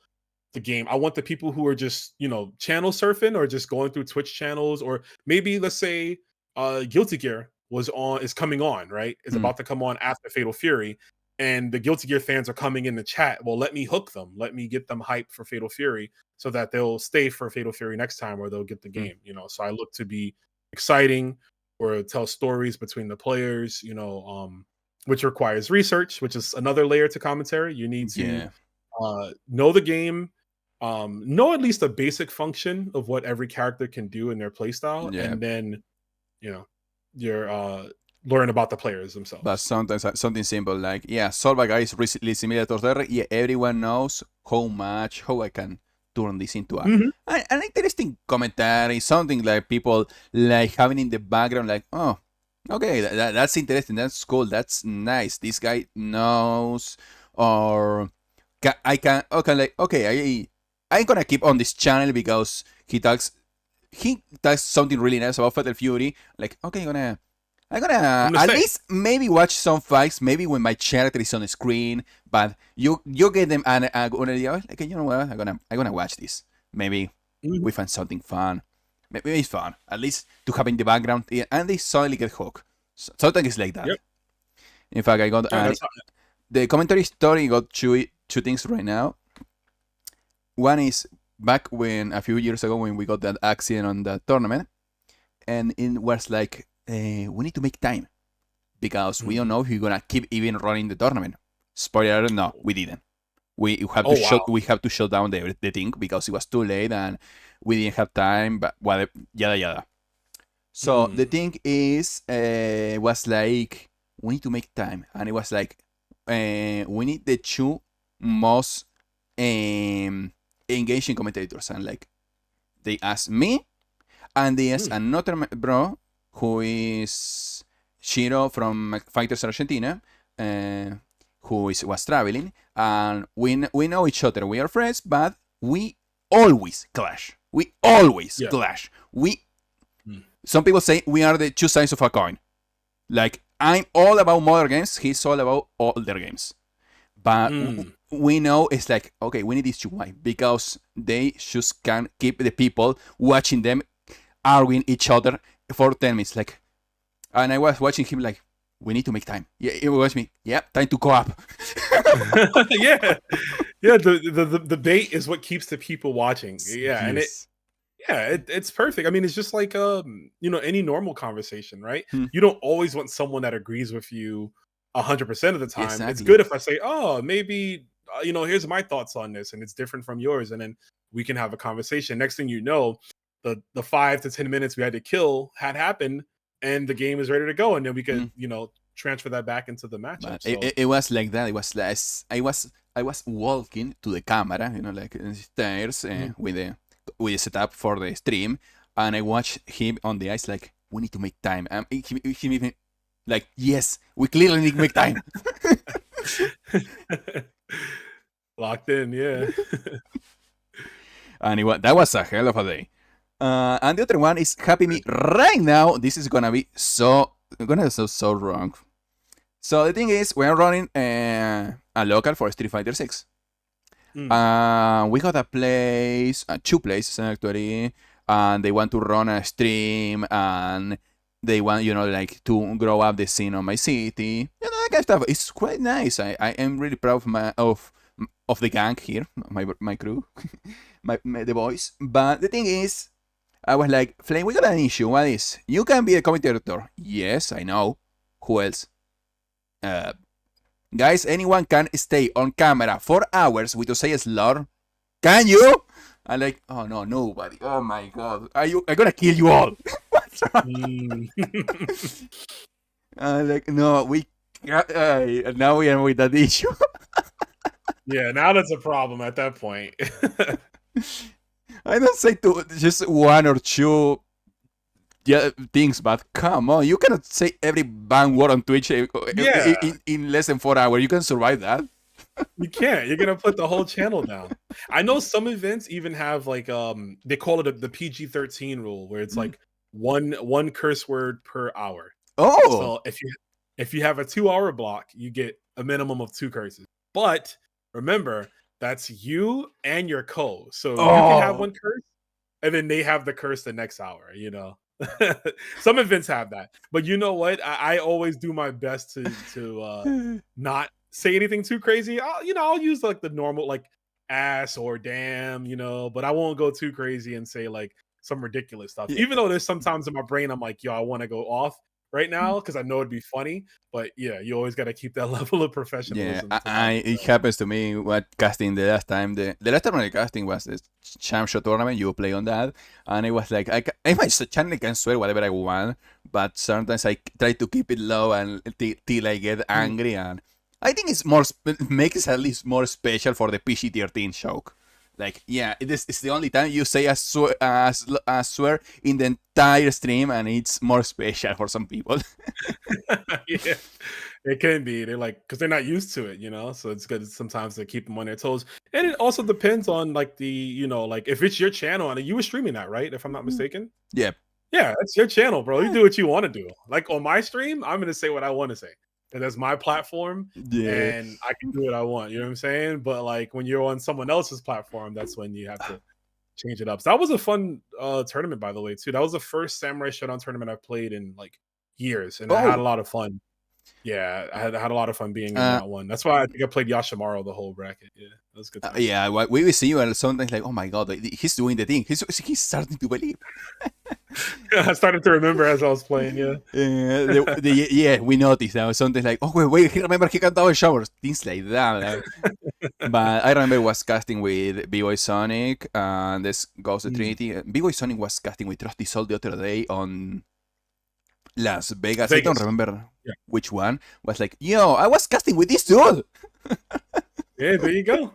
the game. I want the people who are just channel surfing or just going through Twitch channels, or maybe let's say Guilty Gear is coming on, right? It's about to come on after Fatal Fury, and the Guilty Gear fans are coming in the chat. Well, let me hook them. Let me get them hyped for Fatal Fury so that they'll stay for Fatal Fury next time, or they'll get the game. So I look to be exciting or tell stories between the players. Which requires research, which is another layer to commentary. You need to know the game. Know at least a basic function of what every character can do in their playstyle, and then you're learn about the players themselves. But sometimes something simple like Solva guy is really similar to Torre. Everyone knows how I can turn this into an interesting commentary, something like people like having in the background, like, oh, okay, that's interesting, that's cool, that's nice. This guy knows, or I'm gonna keep on this channel because he talks something really nice about Fatal Fury. Like, okay, I'm gonna at least maybe watch some fights, maybe when my character is on the screen. But you get them an idea. Like, you know what? I'm gonna watch this. Maybe we find something fun. Maybe it's fun, at least to have in the background, and they suddenly get hooked. Sometimes it's like that. Yep. In fact, I got the commentary story got two things right now. One is back when a few years ago when we got that accident on the tournament, and it was like, we need to make time because we don't know if we're gonna keep even running the tournament. Spoiler: no, we didn't. We have to shut down the thing because it was too late and we didn't have time. But whatever, yada yada. So the thing is, was like, we need to make time, and it was like, we need the two most engaging commentators, and like they asked me, and they asked another bro who is Shiro from Fighters Argentina, who was traveling, and we know each other. We are friends, but we always clash. Clash. Some people say we are the two sides of a coin. Like, I'm all about modern games, he's all about older games. But we know it's like, okay, we need these two. Why? Because they just can't keep the people watching them arguing each other for 10 minutes. Like, and I was watching him like, we need to make time. Yeah, it was me. Yeah, time to co-op. yeah. The debate is what keeps the people watching. Yeah, yes. And it's perfect. I mean, it's just like any normal conversation, right? You don't always want someone that agrees with you 100% of the time. Exactly. It's good if I say, oh, maybe here's my thoughts on this, and it's different from yours, and then we can have a conversation. Next thing you know, the 5 to 10 minutes we had to kill had happened, and the game is ready to go, and then we could transfer that back into the matchup. But So it was like that. It was like I was walking to the camera, like stairs with the setup for the stream, and I watched him on the ice like, we need to make time. He even like, yes, we clearly need to make time. locked in, yeah. And that was a hell of a day. And the other one is Happy Me right now. This is gonna be so wrong. So the thing is, we're running a local for Street Fighter 6. We got a place, 2 places actually, and they want to run a stream, and they want, like, to grow up the scene on my city, that kind of stuff. It's quite nice. I am really proud of the gang here, my crew, the boys. But the thing is, I was like, Flame, we got an issue. What is? You can be a commentator. Yes, I know. Who else? Guys, anyone can stay on camera for hours without saying slur? Can you? I'm like, oh no, nobody. Oh my god, I'm gonna kill you all. I'm like, no, now we are with that issue. Yeah, now that's a problem at that point. I don't say just 1 or 2 things, but come on, you cannot say every bad word on Twitch in less than 4 hours. You can survive that. You can't. You're gonna put the whole channel down. I know some events even have like they call it the PG-13 rule, where it's like one curse word per hour. Oh, so if you have a 2-hour block, you get a minimum of 2 curses. But remember, that's you and your co. So you can have 1 curse, and then they have the curse the next hour. Some events have that, but you know what? I always do my best to not say anything too crazy. I'll use like the normal, like ass or damn, but I won't go too crazy and say like some ridiculous stuff. Even though there's sometimes in my brain I'm like, yo, I want to go off right now because I know it'd be funny. But yeah, you always got to keep that level of professionalism. Yeah, it happens to me. What casting the last time? The last time I casting was the Champ Show tournament. You play on that, and it was like I my channel can swear whatever I want, but sometimes I try to keep it low and till I get angry, and I think it's makes it at least more special for the PG-13 show. Like, yeah, it's the only time you say a swear in the entire stream, and it's more special for some people. Yeah, it can be. They're like, because they're not used to it, so it's good sometimes to keep them on their toes. And it also depends on like like if it's your channel, and you were streaming that, right? If I'm not mistaken. Yeah. Yeah, it's your channel, bro. You do what you want to do. Like on my stream, I'm gonna say what I want to say. And that's my platform, and I can do what I want. You know what I'm saying? But like when you're on someone else's platform, that's when you have to change it up. So that was a fun tournament, by the way, too. That was the first Samurai Showdown tournament I've played in like years, and I had a lot of fun. Yeah, I had a lot of fun being in that one. That's why I think I played Yashimaru the whole bracket. Yeah, that was good. Yeah, we will see you, and sometimes like, oh my god, he's doing the thing. He's starting to believe. I started to remember as I was playing. Yeah, yeah, we noticed now. Something like, oh wait, remember he can double showers, things like that. But I remember was casting with B-Boy Sonic, and this Ghost of Trinity. B-Boy Sonic was casting with Trusty Soul the other day on Las Vegas. I don't remember which one. Was like, yo, I was casting with this dude. Yeah, there you go.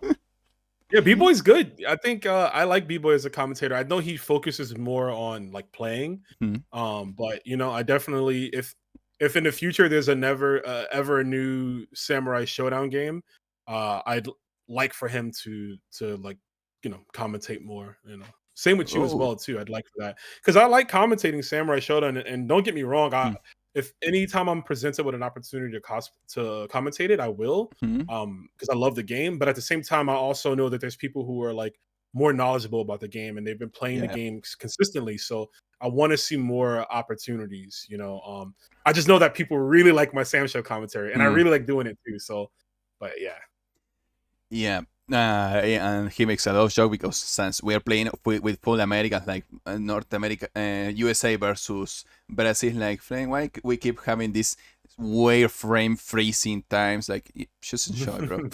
Yeah, B-Boy's good. I think I like B-Boy as a commentator. I know he focuses more on like playing. But I definitely if in the future there's ever a new Samurai Showdown game, I'd like for him to like commentate more. Same with you as well too. I'd like for that because I like commentating Samurai Showdown. And don't get me wrong, if anytime I'm presented with an opportunity to commentate it, I will, because I love the game. But at the same time, I also know that there's people who are like more knowledgeable about the game, and they've been playing the game consistently. So I want to see more opportunities. I just know that people really like my Sam Show commentary, and I really like doing it too. So, but yeah. And he makes a lot of joke because since we are playing with full Americans, like North America, USA versus Brazil, like, Flame, why we keep having this weird frame freezing times? Like, just enjoy, bro.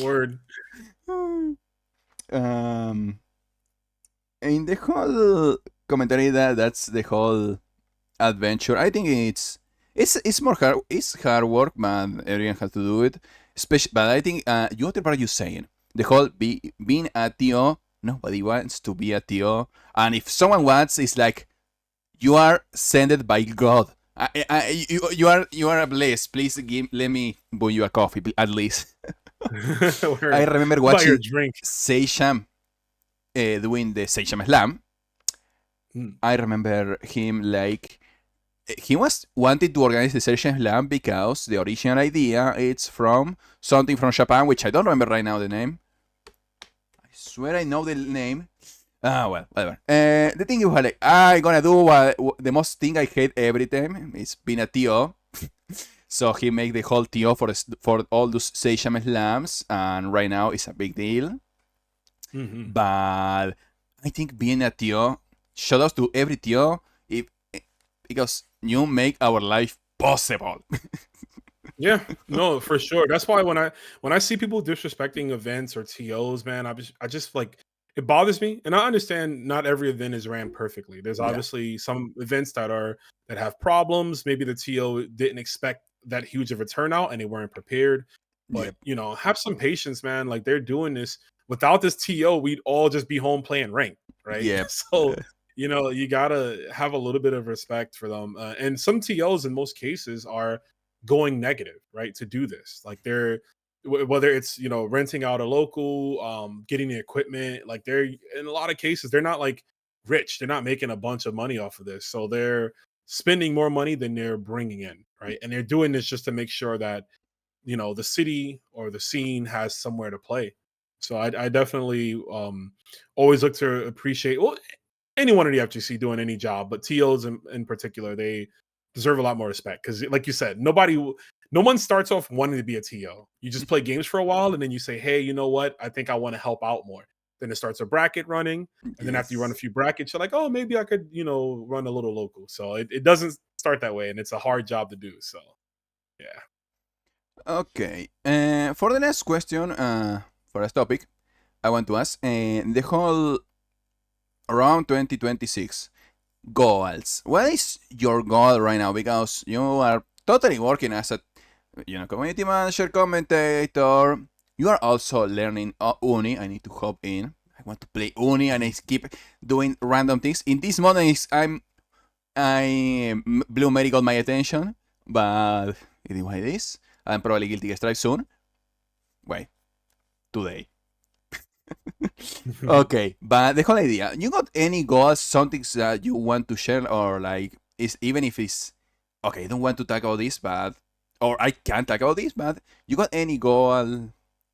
Word. in the whole commentary that's the whole adventure. I think it's more hard. It's hard work, but everyone has to do it. Especially, but I think you what are you saying? The whole being a TO. Nobody wants to be a TO, and if someone wants, it's like you are sent by God. You are a bliss. Please let me buy you a coffee at least. I Where remember buy your watching drink. Seisham doing the Seisham Slam. Mm. I remember him like he was wanted to organize the Seisham Slam because the original idea it's from something from Japan, which I don't remember right now the name. I swear I know the name. Ah, well, whatever. The thing is, like, I gonna do the most thing I hate every time is being a TO. So he make the whole TO for all those Seisham slams, and right now it's a big deal. Mm-hmm. But I think being a TO, shout out to every TO, if, because you make our life possible. Yeah, no, for sure. That's why when I see people disrespecting events or TOs, man, I just like it bothers me. And I understand not every event is ran perfectly. There's Yeah. obviously some events that have problems. Maybe the TO didn't expect that huge of a turnout and they weren't prepared. But Yep. you know, have some patience, man. Like they're doing this without this TO, we'd all just be home playing ranked, right? Yep. So you know, you gotta have a little bit of respect for them. And some TOs, in most cases, are going negative, right? To do this, like they're whether it's you know renting out a local, getting the equipment, like they're in a lot of cases they're not like rich, they're not making a bunch of money off of this, so they're spending more money than they're bringing in, right? And they're doing this just to make sure that you know the city or the scene has somewhere to play. So I definitely always look to appreciate well anyone in the FGC doing any job, but TOs in particular, they deserve a lot more respect because, like you said, no one starts off wanting to be a TO. You just play games for a while and then you say, hey, you know what? I think I want to help out more. Then it starts a bracket running. And then after you run a Yes. few brackets, you're like, oh, maybe I could, you know, run a little local. So it doesn't start that way and it's a hard job to do. So, yeah. Okay. For the next question, for this topic, I want to ask the whole around 2026 goals. What is your goal right now? Because you are totally working as a community manager, commentator. You are also learning Uni. I need to hop in. I want to play Uni and I keep doing random things. In this moment, Blue Mary got my attention, but it is what it is. I'm probably Guilty Gear Strive soon. Wait, today. Okay, but the whole idea. You got any goals, something that you want to share, or like is even if it's okay, I don't want to talk about this, but or I can't talk about this, but you got any goal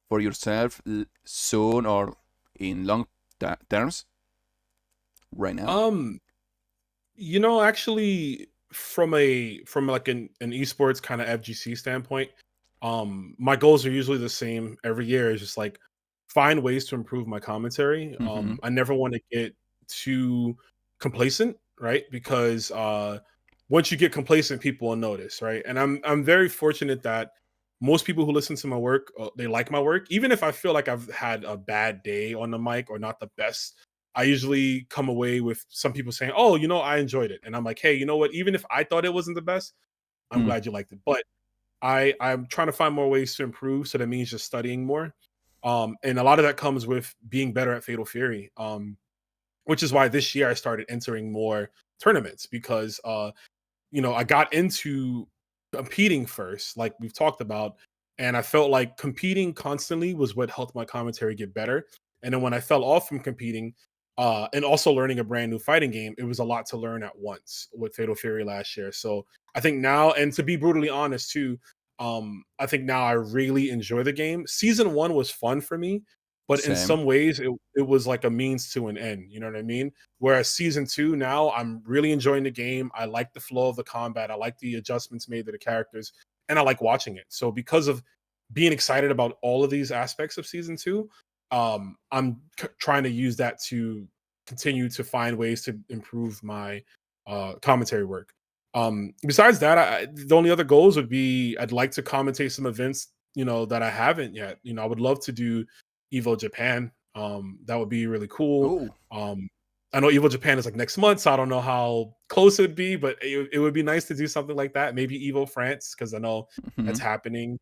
for yourself soon or in long terms right now? um, you know, actually, from like an esports kind of FGC standpoint, my goals are usually the same every year. Is just like find ways to improve my commentary. Mm-hmm. I never want to get too complacent, right? Because once you get complacent, people will notice, right? And I'm very fortunate that most people who listen to my work, they like my work, even if I feel like I've had a bad day on the mic or not the best. I usually come away with some people saying, "Oh, you know, I enjoyed it," and I'm like, "Hey, you know what? Even if I thought it wasn't the best, I'm Mm, glad you liked it." But I'm trying to find more ways to improve, so that means just studying more. And a lot of that comes with being better at Fatal Fury. Which is why this year I started entering more tournaments because you know, I got into competing first, like we've talked about, and I felt like competing constantly was what helped my commentary get better. And then when I fell off from competing, and also learning a brand new fighting game, it was a lot to learn at once with Fatal Fury last year. So I think now, and to be brutally honest too, I think now I really enjoy the game. Season one was fun for me, but in same. some ways it was like a means to an end. You know what I mean? Whereas season two, now I'm really enjoying the game. I like the flow of the combat. I like the adjustments made to the characters, and I like watching it. So because of being excited about all of these aspects of season two, I'm trying to use that to continue to find ways to improve my commentary work. Besides that, the only other goals would be I'd like to commentate some events, you know, that I haven't yet. You know, I would love to do Evo Japan. That would be really cool. Oh, Um, I know Evo Japan is like next month, so I don't know how close it'd be, but it would be nice to do something like that. Maybe Evo France, because I know that's Mhm. happening.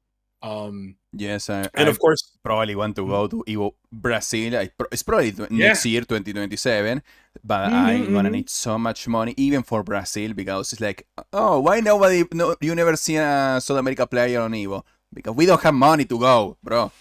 Yes, And I of course, probably want to mhm, go to Evo Brazil. It's probably yeah. next year, 2027, but Hmm, I'm gonna hmm. need so much money, even for Brazil, because it's like, oh, why nobody, no, you never see a South America player on Evo? Because we don't have money to go, bro.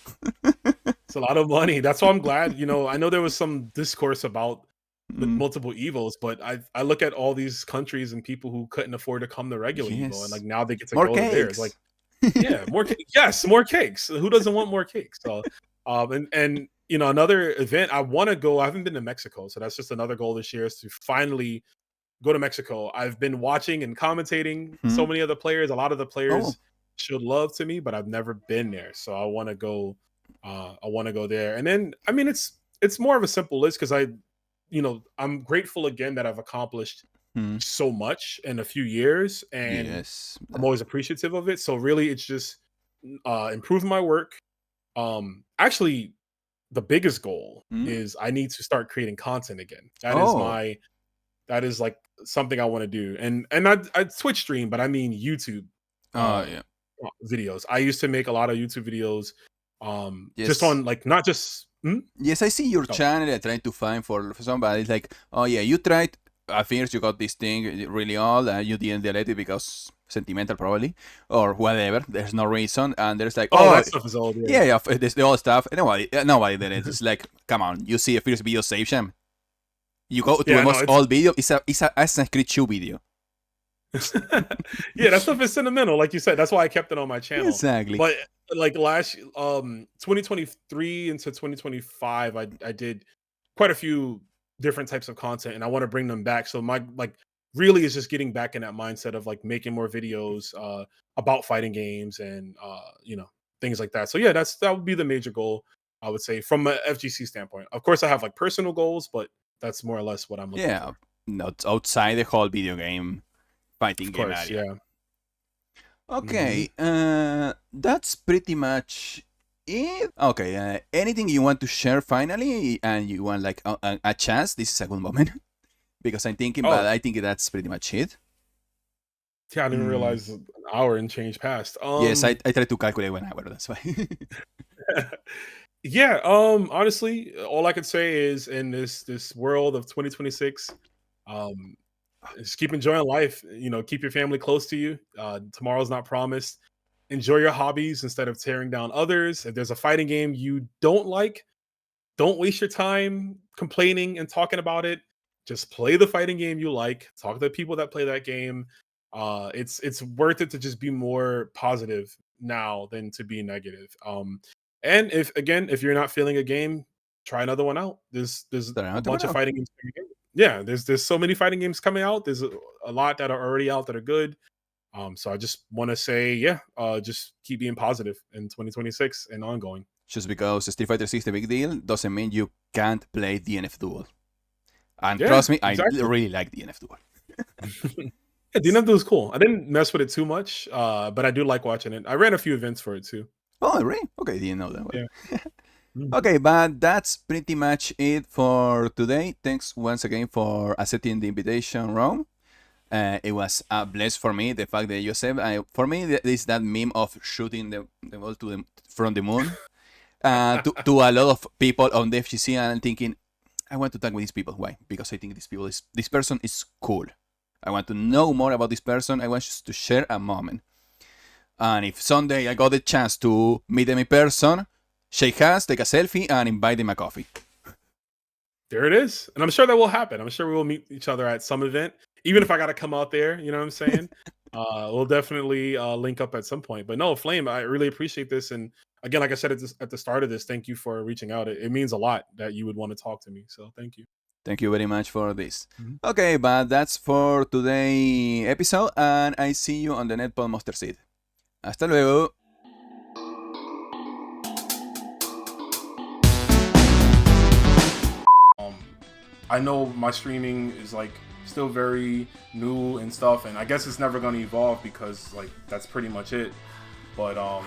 It's a lot of money. That's why I'm glad. I know there was some discourse about the Mm, multiple Evos, but I look at all these countries and people who couldn't afford to come to regular Evo, and like yes, now they get to more go to theirs. Like, cakes. yeah, more yes, more cakes. Who doesn't want more cakes? So, and another event I want to go. I haven't been to Mexico, so that's just another goal this year is to finally go to Mexico. I've been watching and commentating so Hmm? many of the players. A lot of the Oh, players showed love to me, but I've never been there. So I want to go. I want to go there. And then I mean, it's more of a simple list because I'm grateful again that I've accomplished hmm. so much in a few years, and Yes. I'm always appreciative of it. So really, it's just improving my work. Actually, the biggest goal Hmm? is I need to start creating content again. Oh, That is like something I want to do. And I Twitch stream, but I mean YouTube oh uh yeah. videos. I used to make a lot of YouTube videos just Yes. on like not just Yes, I see your oh, channel. I trying to find for somebody. It's like, oh yeah, you tried. At first, you got this thing really old, and you didn't delete it because sentimental, probably, or whatever. There's no reason, and there's like, oh oh that stuff is old, yeah. yeah, yeah, there's the old stuff. Nobody did it. It's like, come on, you see a first video save them. You go to the Yeah, no, most it's old video. It's a Assassin's Creed 2 video. yeah, that stuff is sentimental, like you said. That's why I kept it on my channel. Exactly. But like last 2023 into 2025, I did quite a few different types of content, and I want to bring them back. So my like really is just getting back in that mindset of like making more videos about fighting games and things like that. So yeah, that would be the major goal, I would say, from a FGC standpoint. Of course, I have like personal goals, but that's more or less what I'm looking Yeah, for. not outside the whole video game fighting Of game course, area. yeah. Hmm. Okay, that's pretty much it. Okay, anything you want to share finally, and you want like a chance? This is a good moment because I'm thinking, Oh, but I think that's pretty much it. yeah, I didn't Mm. realize an hour and change passed. Yes, I try to calculate 1 hour. That's why. Yeah, honestly, all I could say is in this world of 2026, um, just keep enjoying life. Keep your family close to you. Tomorrow's not promised. Enjoy your hobbies instead of tearing down others. If there's a fighting game you don't like, don't waste your time complaining and talking about it. Just play the fighting game you like. Talk to the people that play that game. It's worth it to just be more positive now than to be negative. And if you're not feeling a game, try another one out. There's Try a out bunch of tomorrow. fighting games. Yeah, there's so many fighting games coming out. There's a lot that are already out that are good. So I just want to say, yeah, just keep being positive in 2026 and ongoing. Just because Street Fighter 6 is a big deal doesn't mean you can't play DNF Duel. And Yeah, trust me, I exactly. really like DNF Duel. Yeah, DNF was cool. I didn't mess with it too much, but I do like watching it. I ran a few events for it too. Oh, really? Okay, didn't know that. Well. Yeah. Mhm. Okay, but that's pretty much it for today. Thanks once again for accepting the invitation, Rome. It was a bless for me, the fact that you said, for me, this that meme of shooting the ball from the moon. To a lot of people on the FGC, and I'm thinking, I want to talk with these people. Why? Because I think this person is cool. I want to know more about this person. I want just to share a moment. And if someday I got the chance to meet them in person, shake hands, take a selfie, and invite them a coffee. There it is. And I'm sure that will happen. I'm sure we will meet each other at some event, even if I got to come out there. You know what I'm saying? We'll definitely link up at some point. But no, Flame, I really appreciate this. And again, like I said at the start of this, thank you for reaching out. It means a lot that you would want to talk to me. So thank you. Thank you very much for this. Mhm. Okay, but that's for today episode, and I see you on the NetPod Monster Seed. Hasta luego. Um, I know my streaming is like still very new and stuff, and I guess it's never going to evolve because like that's pretty much it. But I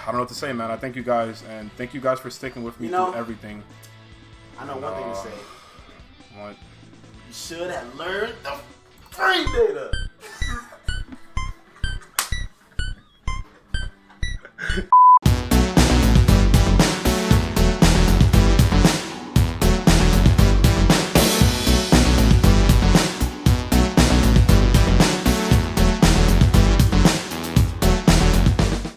don't know what to say, man. I thank you guys, and thank you guys for sticking with me through everything. I know one thing to say. You should have learned the frame data.